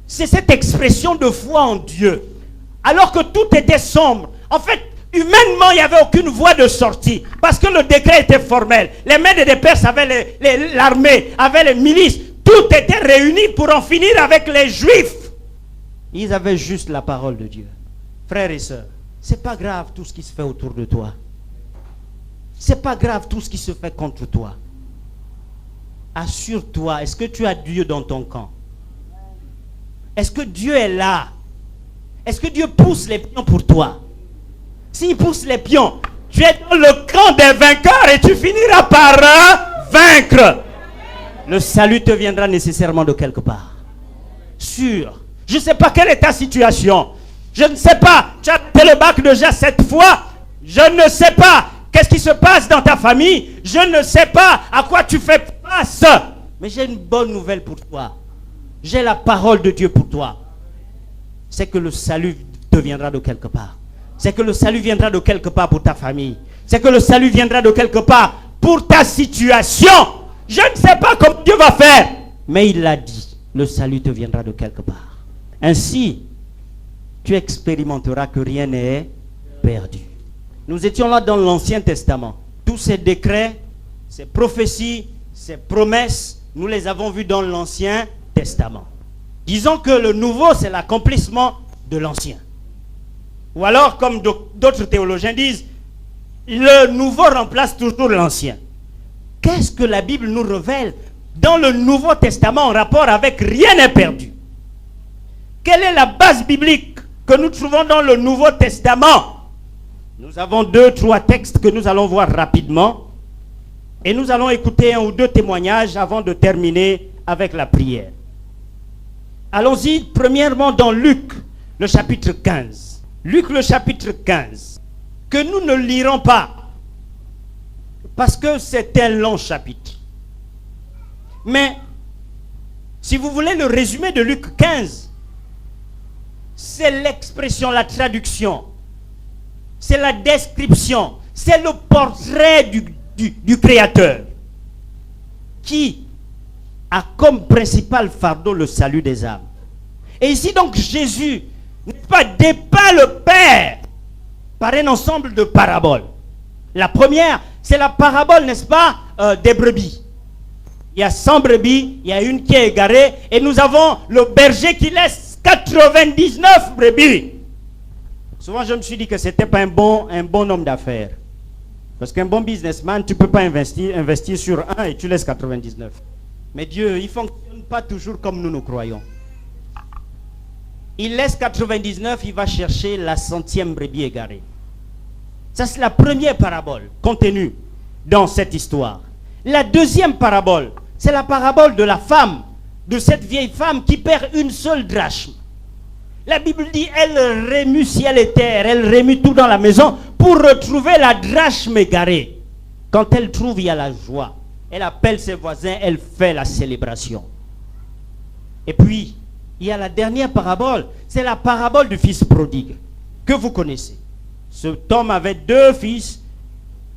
C'est cette expression de foi en Dieu. Alors que tout était sombre. En fait, humainement, il n'y avait aucune voie de sortie. Parce que le décret était formel. Les Mèdes et les Perses avaient l'armée, avaient les milices. Tout était réuni pour en finir avec les Juifs. Ils avaient juste la parole de Dieu. Frères et sœurs, c'est pas grave tout ce qui se fait autour de toi. C'est pas grave tout ce qui se fait contre toi. Assure-toi, est-ce que tu as Dieu dans ton camp? Est-ce que Dieu est là? Est-ce que Dieu pousse les pions pour toi? S'il pousse les pions, tu es dans le camp des vainqueurs et tu finiras par vaincre. Le salut te viendra nécessairement de quelque part. Sûr. Je ne sais pas quelle est ta situation. Je ne sais pas. Tu as fait le bac déjà 7 fois. Je ne sais pas. Qu'est-ce qui se passe dans ta famille? Je ne sais pas à quoi tu fais face. Mais j'ai une bonne nouvelle pour toi. J'ai la parole de Dieu pour toi. C'est que le salut te viendra de quelque part. C'est que le salut viendra de quelque part pour ta famille. C'est que le salut viendra de quelque part pour ta situation. Je ne sais pas comment Dieu va faire. Mais il l'a dit. Le salut te viendra de quelque part. Ainsi, tu expérimenteras que rien n'est perdu. Nous étions là dans l'Ancien Testament. Tous ces décrets, ces prophéties, ces promesses, nous les avons vus dans l'Ancien Testament. Disons que le nouveau, c'est l'accomplissement de l'ancien. Ou alors, comme d'autres théologiens disent, le nouveau remplace toujours l'ancien. Qu'est-ce que la Bible nous révèle dans le Nouveau Testament en rapport avec rien n'est perdu? Quelle est la base biblique que nous trouvons dans le Nouveau Testament? Nous avons 2-3 textes que nous allons voir rapidement. Et nous allons écouter 1 ou 2 témoignages avant de terminer avec la prière. Allons-y premièrement dans Luc, le chapitre 15. Luc, le chapitre 15, que nous ne lirons pas, parce que c'est un long chapitre. Mais, si vous voulez le résumé de Luc 15, c'est l'expression, la traduction, c'est la description, c'est le portrait du Créateur, qui a comme principal fardeau le salut des âmes. Et ici donc Jésus, n'est-ce pas, dépeint le Père par un ensemble de paraboles. La première, c'est la parabole, n'est-ce pas, des brebis. Il y a 100 brebis, il y a une qui est égarée, et nous avons le berger qui laisse 99 brebis. Souvent, je me suis dit que ce n'était pas un bon homme d'affaires. Parce qu'un bon businessman, tu ne peux pas investir sur un et tu laisses 99. Mais Dieu, il ne fonctionne pas toujours comme nous croyons. Il laisse 99, il va chercher la 100e brebis égarée. Ça, c'est la première parabole contenue dans cette histoire. La deuxième parabole, c'est la parabole de la femme, de cette vieille femme qui perd une seule drachme. La Bible dit, elle remue ciel et terre, elle remue tout dans la maison pour retrouver la drachme égarée. Quand elle trouve, il y a la joie. Elle appelle ses voisins, elle fait la célébration. Et puis, il y a la dernière parabole, c'est la parabole du fils prodigue, que vous connaissez. Cet homme avait 2 fils,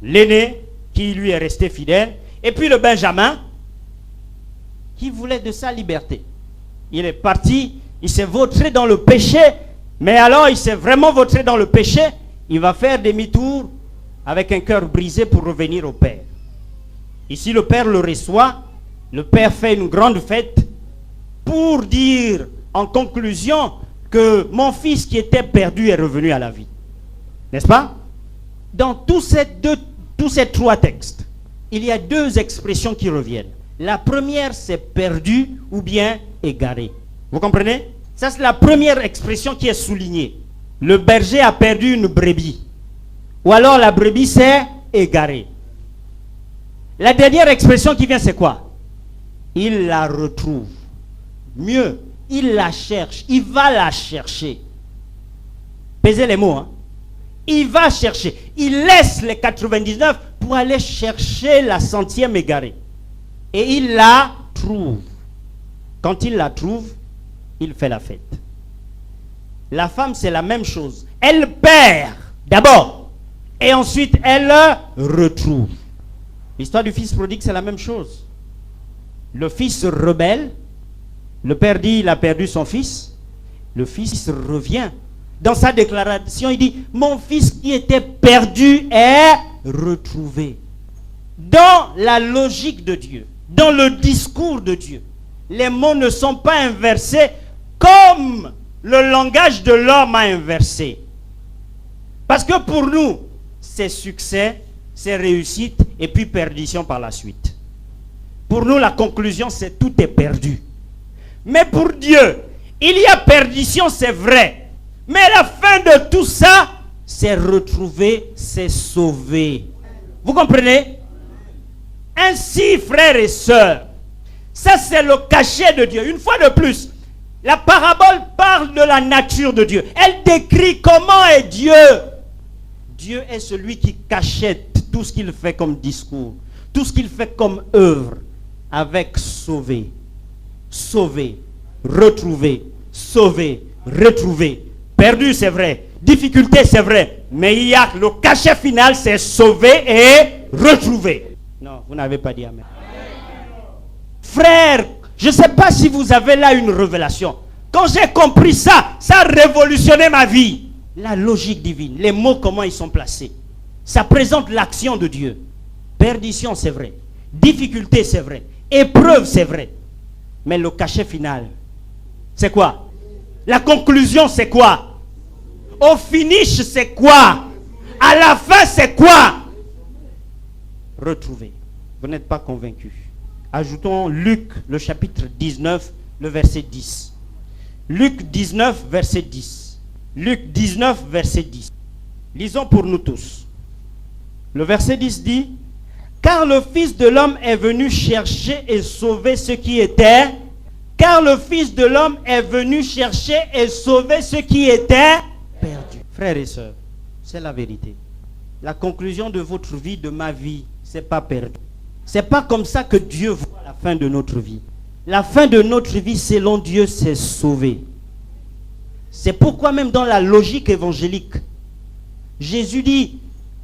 l'aîné, qui lui est resté fidèle, et puis le Benjamin, qui voulait de sa liberté. Il est parti, il s'est vautré dans le péché, mais alors il s'est vraiment vautré dans le péché, il va faire demi-tour avec un cœur brisé pour revenir au Père. Ici, le Père le reçoit, le Père fait une grande fête pour dire en conclusion que mon fils qui était perdu est revenu à la vie. N'est-ce pas? Dans tous ces 3 textes, il y a 2 expressions qui reviennent. La première, c'est perdu ou bien égaré. Vous comprenez? Ça, c'est la première expression qui est soulignée. Le berger a perdu une brebis. Ou alors la brebis s'est égarée. La dernière expression qui vient, c'est quoi? Il la retrouve. Mieux, il la cherche. Il va la chercher. Pesez les mots, hein. Il va chercher. Il laisse les 99 pour aller chercher la 100e égarée. Et il la trouve. Quand il la trouve, il fait la fête. La femme, c'est la même chose. Elle perd d'abord. Et ensuite, elle retrouve. L'histoire du fils prodigue, c'est la même chose. Le fils rebelle. Le père dit, il a perdu son fils. Le fils revient. Dans sa déclaration, il dit, mon fils qui était perdu est retrouvé. Dans la logique de Dieu, dans le discours de Dieu, les mots ne sont pas inversés comme le langage de l'homme a inversé. Parce que pour nous, c'est succès, c'est réussite et puis perdition par la suite. Pour nous, la conclusion, c'est tout est perdu. Mais pour Dieu, il y a perdition, c'est vrai. Mais la fin de tout ça, c'est retrouver, c'est sauver. Vous comprenez? Ainsi, frères et sœurs, ça c'est le cachet de Dieu. Une fois de plus, la parabole parle de la nature de Dieu. Elle décrit comment est Dieu. Dieu est celui qui cachette tout ce qu'il fait comme discours, tout ce qu'il fait comme œuvre, avec sauver, sauver, retrouver, sauver, retrouver. Perdu, c'est vrai. Difficulté, c'est vrai. Mais il y a le cachet final, c'est sauver et retrouver. Non, vous n'avez pas dit amen. Frère, je ne sais pas si vous avez là une révélation. Quand j'ai compris ça, ça a révolutionné ma vie. La logique divine, les mots, comment ils sont placés. Ça présente l'action de Dieu. Perdition, c'est vrai. Difficulté, c'est vrai. Épreuve, c'est vrai. Mais le cachet final, c'est quoi? La conclusion, c'est quoi? Au finish, c'est quoi? À la fin, c'est quoi? Retrouver. Vous n'êtes pas convaincu. Ajoutons Luc, le chapitre 19, le verset 10. Luc 19, verset 10. Luc 19, verset 10. Lisons pour nous tous. Le verset 10 dit, car le Fils de l'homme est venu chercher et sauver ce qui était. Car le Fils de l'homme est venu chercher et sauver ce qui était perdu. Frères et sœurs, c'est la vérité. La conclusion de votre vie, de ma vie, c'est pas perdu. C'est pas comme ça que Dieu voit la fin de notre vie. La fin de notre vie, selon Dieu, c'est sauver. C'est pourquoi même dans la logique évangélique, Jésus dit,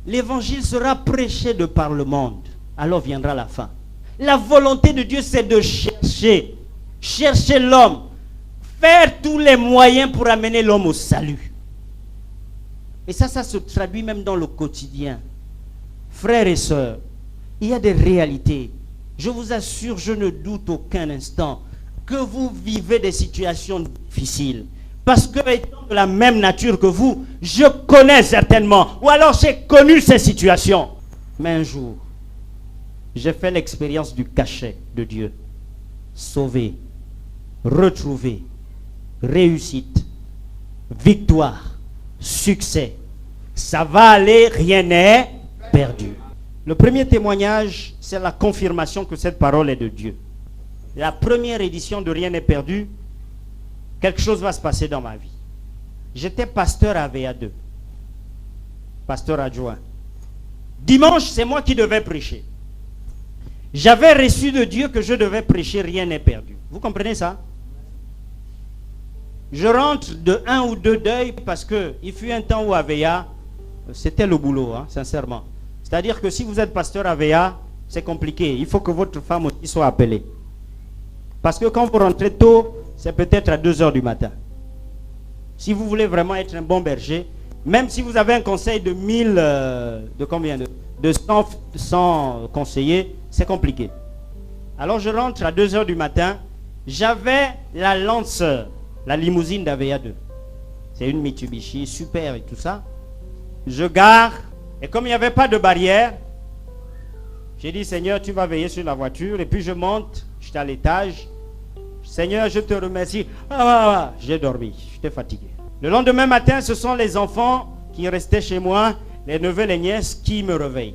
l'évangile sera prêché de par le monde. Alors viendra la fin. La volonté de Dieu, c'est de chercher l'homme, faire tous les moyens pour amener l'homme au salut. Et ça se traduit même dans le quotidien. Frères et sœurs, il y a des réalités. Je vous assure, je ne doute aucun instant que vous vivez des situations difficiles. Parce que étant de la même nature que vous, je connais certainement, ou alors j'ai connu ces situations. Mais un jour, j'ai fait l'expérience du cachet de Dieu. Sauvé, retrouvé, réussite, victoire, succès. Ça va aller, rien n'est perdu. Le premier témoignage, c'est la confirmation que cette parole est de Dieu. La première édition de Rien n'est perdu, quelque chose va se passer dans ma vie. J'étais pasteur à VA2, pasteur adjoint. Dimanche, c'est moi qui devais prêcher. J'avais reçu de Dieu que je devais prêcher Rien n'est perdu. Vous comprenez ça? Je rentre de 1 ou 2 deuils parce qu'il fut un temps où à VA, c'était le boulot, hein, sincèrement. C'est-à-dire que si vous êtes pasteur à VA, c'est compliqué. Il faut que votre femme aussi soit appelée. Parce que quand vous rentrez tôt, c'est peut-être à 2 heures du matin. Si vous voulez vraiment être un bon berger, même si vous avez un conseil de 1000, de combien de 100 conseillers, c'est compliqué. Alors je rentre à 2 heures du matin. J'avais la Lancer, la limousine d'AVA2. C'est une Mitsubishi, super et tout ça. Je gare, et comme il n'y avait pas de barrière, j'ai dit, Seigneur, tu vas veiller sur la voiture. Et puis je monte, j'étais à l'étage. Seigneur, je te remercie. J'ai dormi, j'étais fatigué. Le lendemain matin, ce sont les enfants qui restaient chez moi, les neveux, les nièces, qui me réveillent.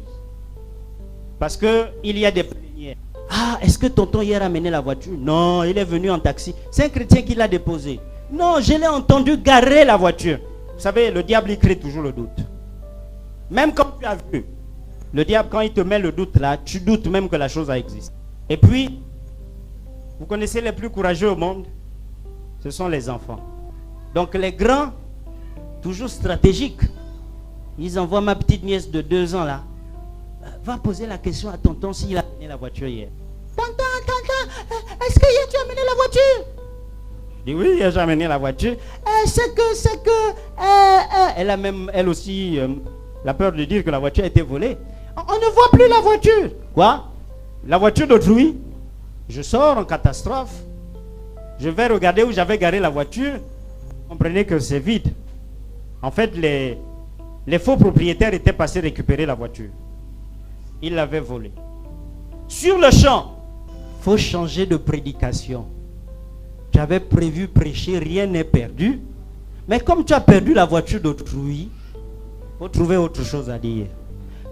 Parce qu'il y a des plénières. Ah, est-ce que tonton hier a amené la voiture? Non, il est venu en taxi. C'est un chrétien qui l'a déposé. Non, je l'ai entendu garer la voiture. Vous savez, le diable, il crée toujours le doute. Même quand tu as vu, le diable, quand il te met le doute là, tu doutes même que la chose a existé. Et puis, vous connaissez les plus courageux au monde? Ce sont les enfants. Donc les grands, toujours stratégiques, ils envoient ma petite nièce de 2 ans là. Va poser la question à tonton s'il a amené la voiture hier. Tonton, est-ce que hier tu as amené la voiture? Je dis oui, j'ai amené la voiture. Elle a même, elle aussi, la peur de dire que la voiture a été volée. On ne voit plus la voiture. Quoi? La voiture d'autrui? Je sors en catastrophe. Je vais regarder où j'avais garé la voiture. Comprenez que c'est vide. En fait, les faux propriétaires étaient passés récupérer la voiture. Ils l'avaient volée. Sur le champ, il faut changer de prédication. J'avais prévu prêcher, rien n'est perdu. Mais comme tu as perdu la voiture d'autrui, il faut trouver autre chose à dire.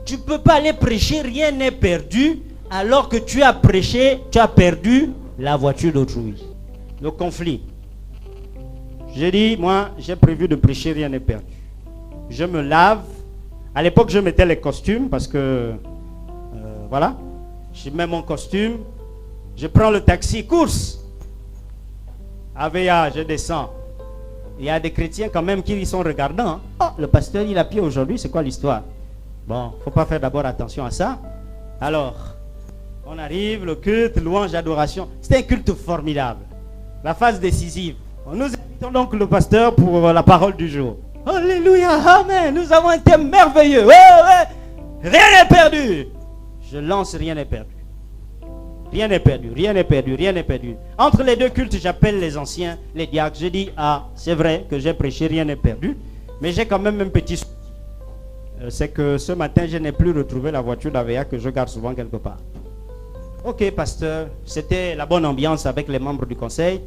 Tu ne peux pas aller prêcher, rien n'est perdu, alors que tu as prêché, tu as perdu la voiture d'autrui. Le conflit. J'ai dit, moi, j'ai prévu de prêcher, rien n'est perdu. Je me lave. À l'époque, je mettais les costumes parce que, voilà, je mets mon costume. Je prends le taxi, course. AVA, je descends. Il y a des chrétiens quand même qui sont regardants. Hein. Oh, le pasteur, il a pied aujourd'hui, c'est quoi l'histoire? Bon, il ne faut pas faire d'abord attention à ça. Alors, on arrive, le culte, louange, adoration. C'était un culte formidable. La phase décisive. Nous invitons donc le pasteur pour la parole du jour. Alléluia, amen. Nous avons été merveilleux. Ouais. Rien n'est perdu. Je lance, rien n'est perdu. Rien n'est perdu, rien n'est perdu, rien n'est perdu. Entre les deux cultes, j'appelle les anciens, les diacres. Je dis, ah, c'est vrai que j'ai prêché, rien n'est perdu. Mais j'ai quand même un petit souci. C'est que ce matin, je n'ai plus retrouvé la voiture d'AVA que je garde souvent quelque part. Ok, pasteur, c'était la bonne ambiance avec les membres du conseil.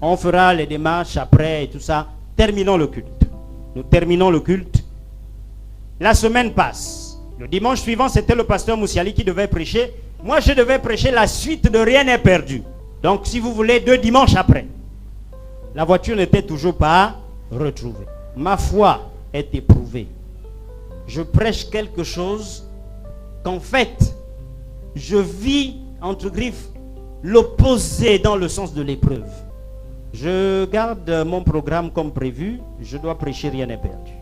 On fera les démarches après et tout ça. Terminons le culte. Nous terminons le culte. La semaine passe. Le dimanche suivant, c'était le pasteur Moussiali qui devait prêcher. Moi, je devais prêcher la suite de Rien n'est perdu. Donc, si vous voulez, 2 dimanches après. La voiture n'était toujours pas retrouvée. Ma foi est éprouvée. Je prêche quelque chose qu'en fait, je vis, entre griffes, l'opposé dans le sens de l'épreuve. Je garde mon programme comme prévu. Je dois prêcher, rien n'est perdu.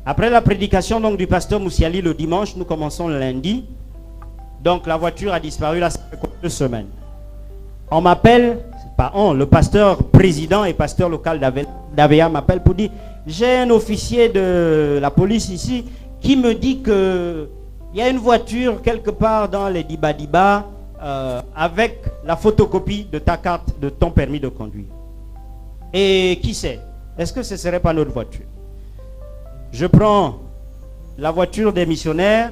Après la prédication donc, du pasteur Moussiali le dimanche, nous commençons le lundi. Donc la voiture a disparu là, ça fait 2 semaines. On m'appelle, pas on, le pasteur président et pasteur local d'AVA m'appelle pour dire, j'ai un officier de la police ici qui me dit que il y a une voiture quelque part dans les Diba avec la photocopie de ta carte, de ton permis de conduire. Et qui sait? Est-ce que ce ne serait pas notre voiture? Je prends la voiture des missionnaires,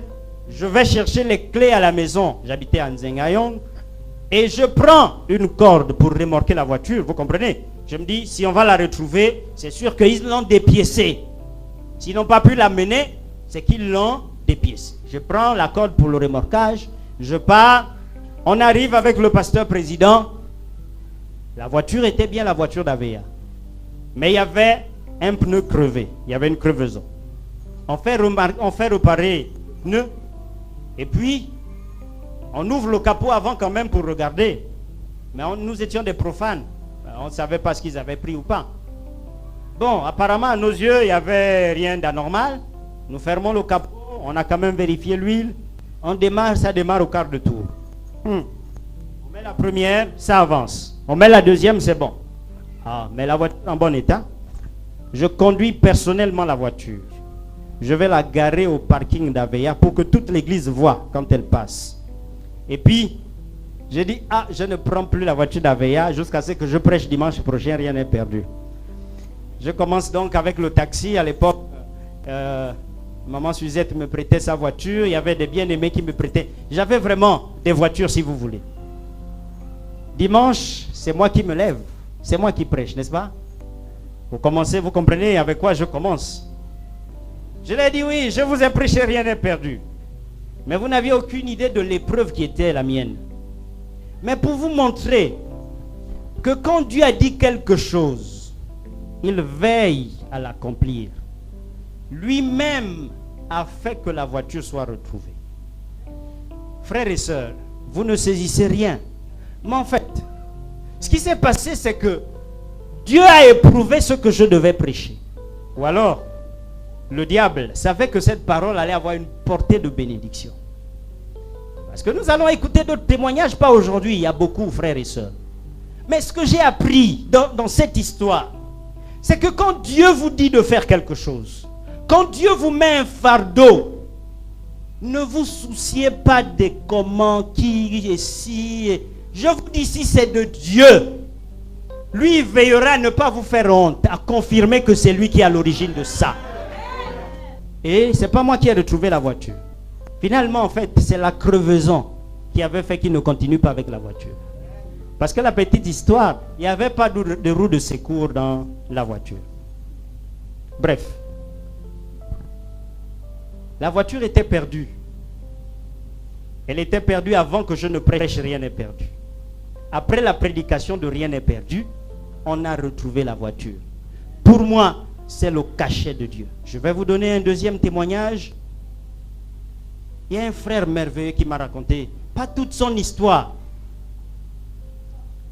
je vais chercher les clés à la maison. J'habitais à Nzengayong. Et je prends une corde pour remorquer la voiture, vous comprenez? Je me dis, si on va la retrouver, c'est sûr qu'ils l'ont dépiécée. S'ils n'ont pas pu la mener, c'est qu'ils l'ont dépiécée. Je prends la corde pour le remorquage, je pars, on arrive avec le pasteur président. La voiture était bien la voiture d'Avea. Mais il y avait un pneu crevé, il y avait une crevaison. On fait réparer le pneu, et puis on ouvre le capot avant quand même pour regarder. Mais nous étions des profanes. On ne savait pas ce qu'ils avaient pris ou pas. Bon, apparemment, à nos yeux, il n'y avait rien d'anormal. Nous fermons le capot. On a quand même vérifié l'huile. On démarre, ça démarre au quart de tour. On met la première, ça avance. On met la deuxième, c'est bon. Ah, mais la voiture est en bon état. Je conduis personnellement la voiture. Je vais la garer au parking d'Avea pour que toute l'église voit quand elle passe. Et puis, j'ai dit, je ne prends plus la voiture d'Avea jusqu'à ce que je prêche dimanche prochain, rien n'est perdu. Je commence donc avec le taxi. À l'époque, maman Suzette me prêtait sa voiture. Il y avait des bien-aimés qui me prêtaient. J'avais vraiment des voitures, si vous voulez. Dimanche, c'est moi qui me lève. C'est moi qui prêche, n'est-ce pas? Vous commencez, vous comprenez avec quoi je commence? Je lui ai dit, oui, je vous ai prêché, rien n'est perdu. Mais vous n'aviez aucune idée de l'épreuve qui était la mienne. Mais pour vous montrer que quand Dieu a dit quelque chose, il veille à l'accomplir. Lui-même a fait que la voiture soit retrouvée. Frères et sœurs, vous ne saisissez rien. Mais en fait, ce qui s'est passé, c'est que Dieu a éprouvé ce que je devais prêcher. Ou alors, le diable savait que cette parole allait avoir une portée de bénédiction. Parce que nous allons écouter d'autres témoignages, pas aujourd'hui, il y a beaucoup, frères et sœurs. Mais ce que j'ai appris dans cette histoire, c'est que quand Dieu vous dit de faire quelque chose, quand Dieu vous met un fardeau, ne vous souciez pas de comment, qui et si. Je vous dis, si c'est de Dieu, lui veillera à ne pas vous faire honte, à confirmer que c'est lui qui est à l'origine de ça. Et ce n'est pas moi qui ai retrouvé la voiture. Finalement, en fait, c'est la crevaison qui avait fait qu'il ne continue pas avec la voiture. Parce que la petite histoire, il n'y avait pas de roue de secours dans la voiture. Bref. La voiture était perdue. Elle était perdue avant que je ne prêche Rien n'est perdu. Après la prédication de Rien n'est perdu, on a retrouvé la voiture. Pour moi, c'est le cachet de Dieu. Je vais vous donner un deuxième témoignage. Il y a un frère merveilleux qui m'a raconté, pas toute son histoire.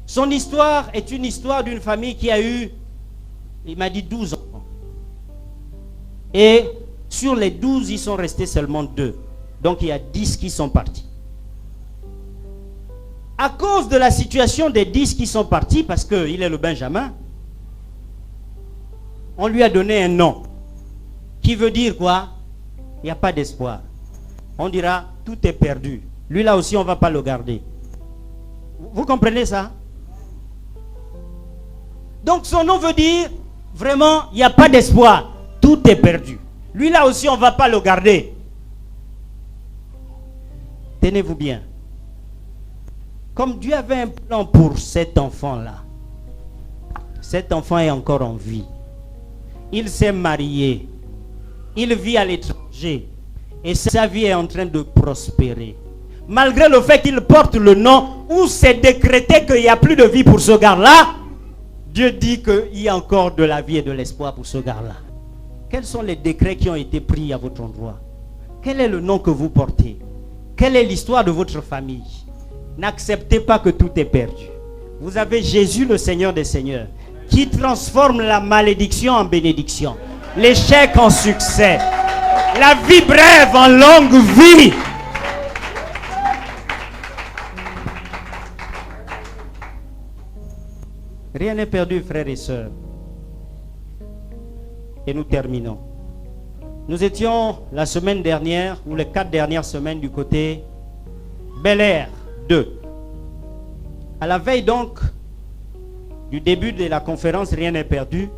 Son histoire est une histoire d'une famille qui a eu, il m'a dit 12 enfants. Et sur les 12, ils sont restés seulement 2. Donc il y a 10 qui sont partis. À cause de la situation des 10 qui sont partis, parce qu'il est le Benjamin, on lui a donné un nom. Qui veut dire quoi? Il n'y a pas d'espoir. On dira, tout est perdu. Lui là aussi, on ne va pas le garder. Vous comprenez ça? Donc son nom veut dire, vraiment, il n'y a pas d'espoir. Tout est perdu. Lui là aussi, on ne va pas le garder. Tenez-vous bien. Comme Dieu avait un plan pour cet enfant-là, cet enfant est encore en vie. Il s'est marié. Il vit à l'étranger. Et sa vie est en train de prospérer. Malgré le fait qu'il porte le nom où c'est décrété qu'il n'y a plus de vie pour ce gars-là, Dieu dit qu'il y a encore de la vie et de l'espoir pour ce gars-là. Quels sont les décrets qui ont été pris à votre endroit? Quel est le nom que vous portez? Quelle est l'histoire de votre famille? N'acceptez pas que tout est perdu. Vous avez Jésus, le Seigneur des Seigneurs, qui transforme la malédiction en bénédiction, l'échec en succès, la vie brève en longue vie. Rien n'est perdu, frères et sœurs. Et nous terminons. Nous étions la semaine dernière, ou les 4 dernières semaines, du côté Bel Air 2. À la veille donc du début de la conférence, rien n'est perdu.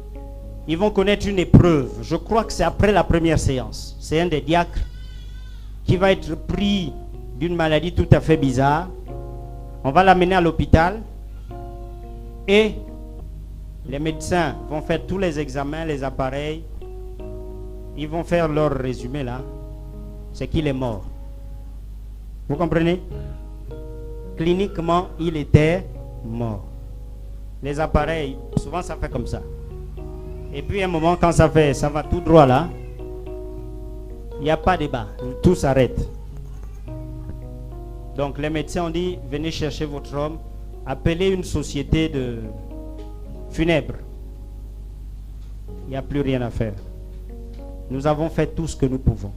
Ils vont connaître une épreuve. Je crois que c'est après la première séance. C'est un des diacres qui va être pris d'une maladie tout à fait bizarre. On va l'amener à l'hôpital et les médecins vont faire tous les examens, les appareils. Ils vont faire leur résumé là. C'est qu'il est mort. Vous comprenez? Cliniquement, il était mort. Les appareils, souvent ça fait comme ça. Et puis à un moment, quand ça va tout droit là, il n'y a pas de débat. Tout s'arrête. Donc les médecins ont dit, venez chercher votre homme, appelez une société de funèbre. Il n'y a plus rien à faire. Nous avons fait tout ce que nous pouvons.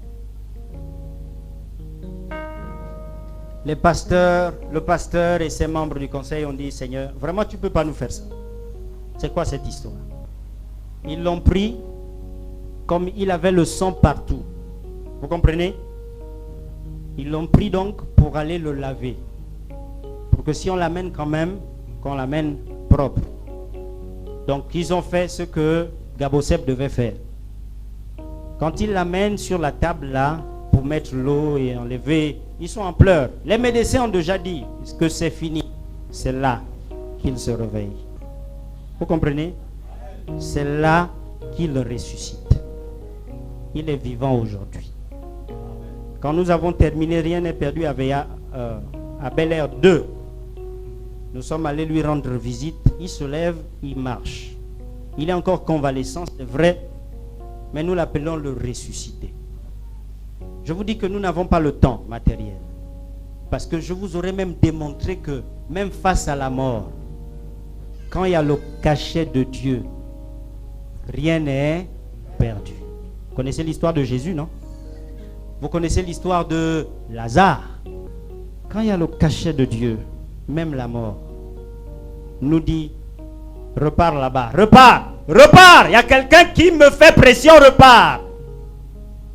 Le pasteur et ses membres du conseil ont dit, Seigneur, vraiment tu ne peux pas nous faire ça. C'est quoi cette histoire? Ils l'ont pris comme il avait le sang partout. Vous comprenez? Ils l'ont pris donc pour aller le laver. Pour que si on l'amène quand même, qu'on l'amène propre. Donc ils ont fait ce que Gabosep devait faire. Quand ils l'amènent sur la table là, pour mettre l'eau et enlever, ils sont en pleurs. Les médecins ont déjà dit que c'est fini. C'est là qu'il se réveille. Vous comprenez? C'est là qu'il ressuscite. Il est vivant aujourd'hui. Quand nous avons terminé, rien n'est perdu à Bel Air 2. Nous sommes allés lui rendre visite. Il se lève, il marche. Il est encore convalescent, c'est vrai, mais nous l'appelons le ressuscité. Je vous dis que nous n'avons pas le temps matériel. Parce que je vous aurais même démontré que même face à la mort, quand il y a le cachet de Dieu, rien n'est perdu. Vous connaissez l'histoire de Jésus, non? Vous connaissez l'histoire de Lazare. Quand il y a le cachet de Dieu, même la mort nous dit, repars là-bas, repars, repars. Il y a quelqu'un qui me fait pression, repars.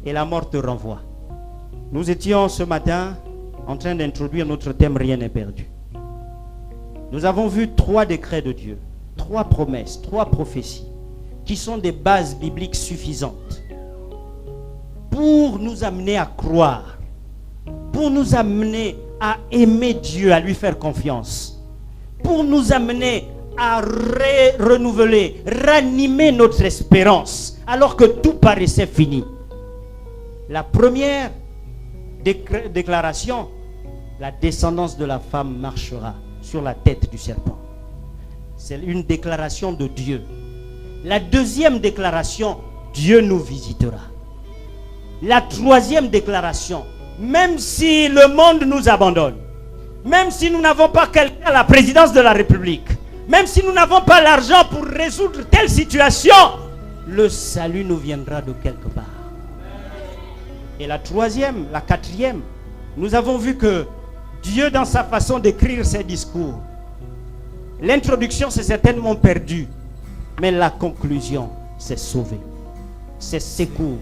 Et la mort te renvoie. Nous étions ce matin en train d'introduire notre thème, rien n'est perdu. Nous avons vu 3 décrets de Dieu, 3 promesses, 3 prophéties, qui sont des bases bibliques suffisantes pour nous amener à croire, pour nous amener à aimer Dieu, à lui faire confiance, pour nous amener à renouveler, ranimer notre espérance, alors que tout paraissait fini. La première déclaration, la descendance de la femme marchera sur la tête du serpent. C'est une déclaration de Dieu. La deuxième déclaration, Dieu nous visitera. La troisième déclaration, même si le monde nous abandonne, même si nous n'avons pas quelqu'un à la présidence de la République, même si nous n'avons pas l'argent pour résoudre telle situation, le salut nous viendra de quelque part. Et la troisième, la quatrième, nous avons vu que Dieu, dans sa façon d'écrire ses discours, l'introduction c'est certainement perdu, mais la conclusion c'est sauvé, c'est secours,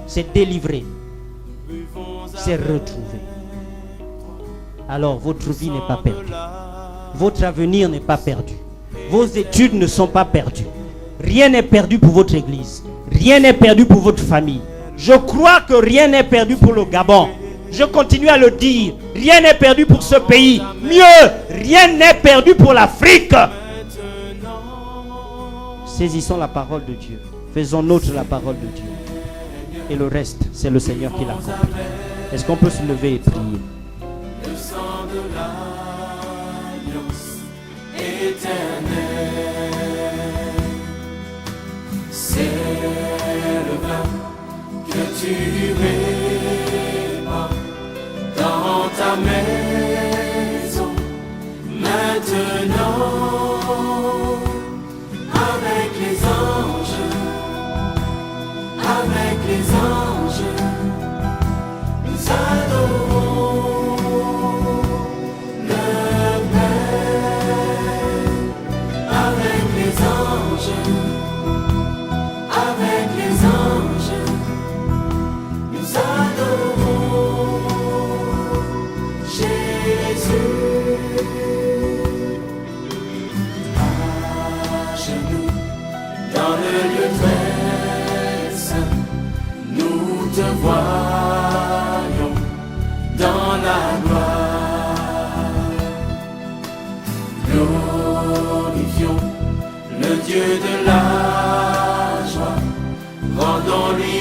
c'est délivré, c'est retrouvé. Alors votre vie n'est pas perdue, votre avenir n'est pas perdu, vos études ne sont pas perdues, rien n'est perdu pour votre église, rien n'est perdu pour votre famille. Je crois que rien n'est perdu pour le Gabon. Je continue à le dire. Rien n'est perdu pour ce pays. Mieux, rien n'est perdu pour l'Afrique. Saisissons la parole de Dieu. Faisons nôtre la parole de Dieu. Et le reste, c'est le Seigneur qui l'accomplit. Est-ce qu'on peut se lever et prier? Le sang de l'alliance éternelle, c'est le vin que tu répands dans ta maison maintenant, avec les anges, nous adorons le Père, avec les anges, nous adorons Jésus. te voyons dans la gloire. Glorifions le Dieu de la joie, rendons-lui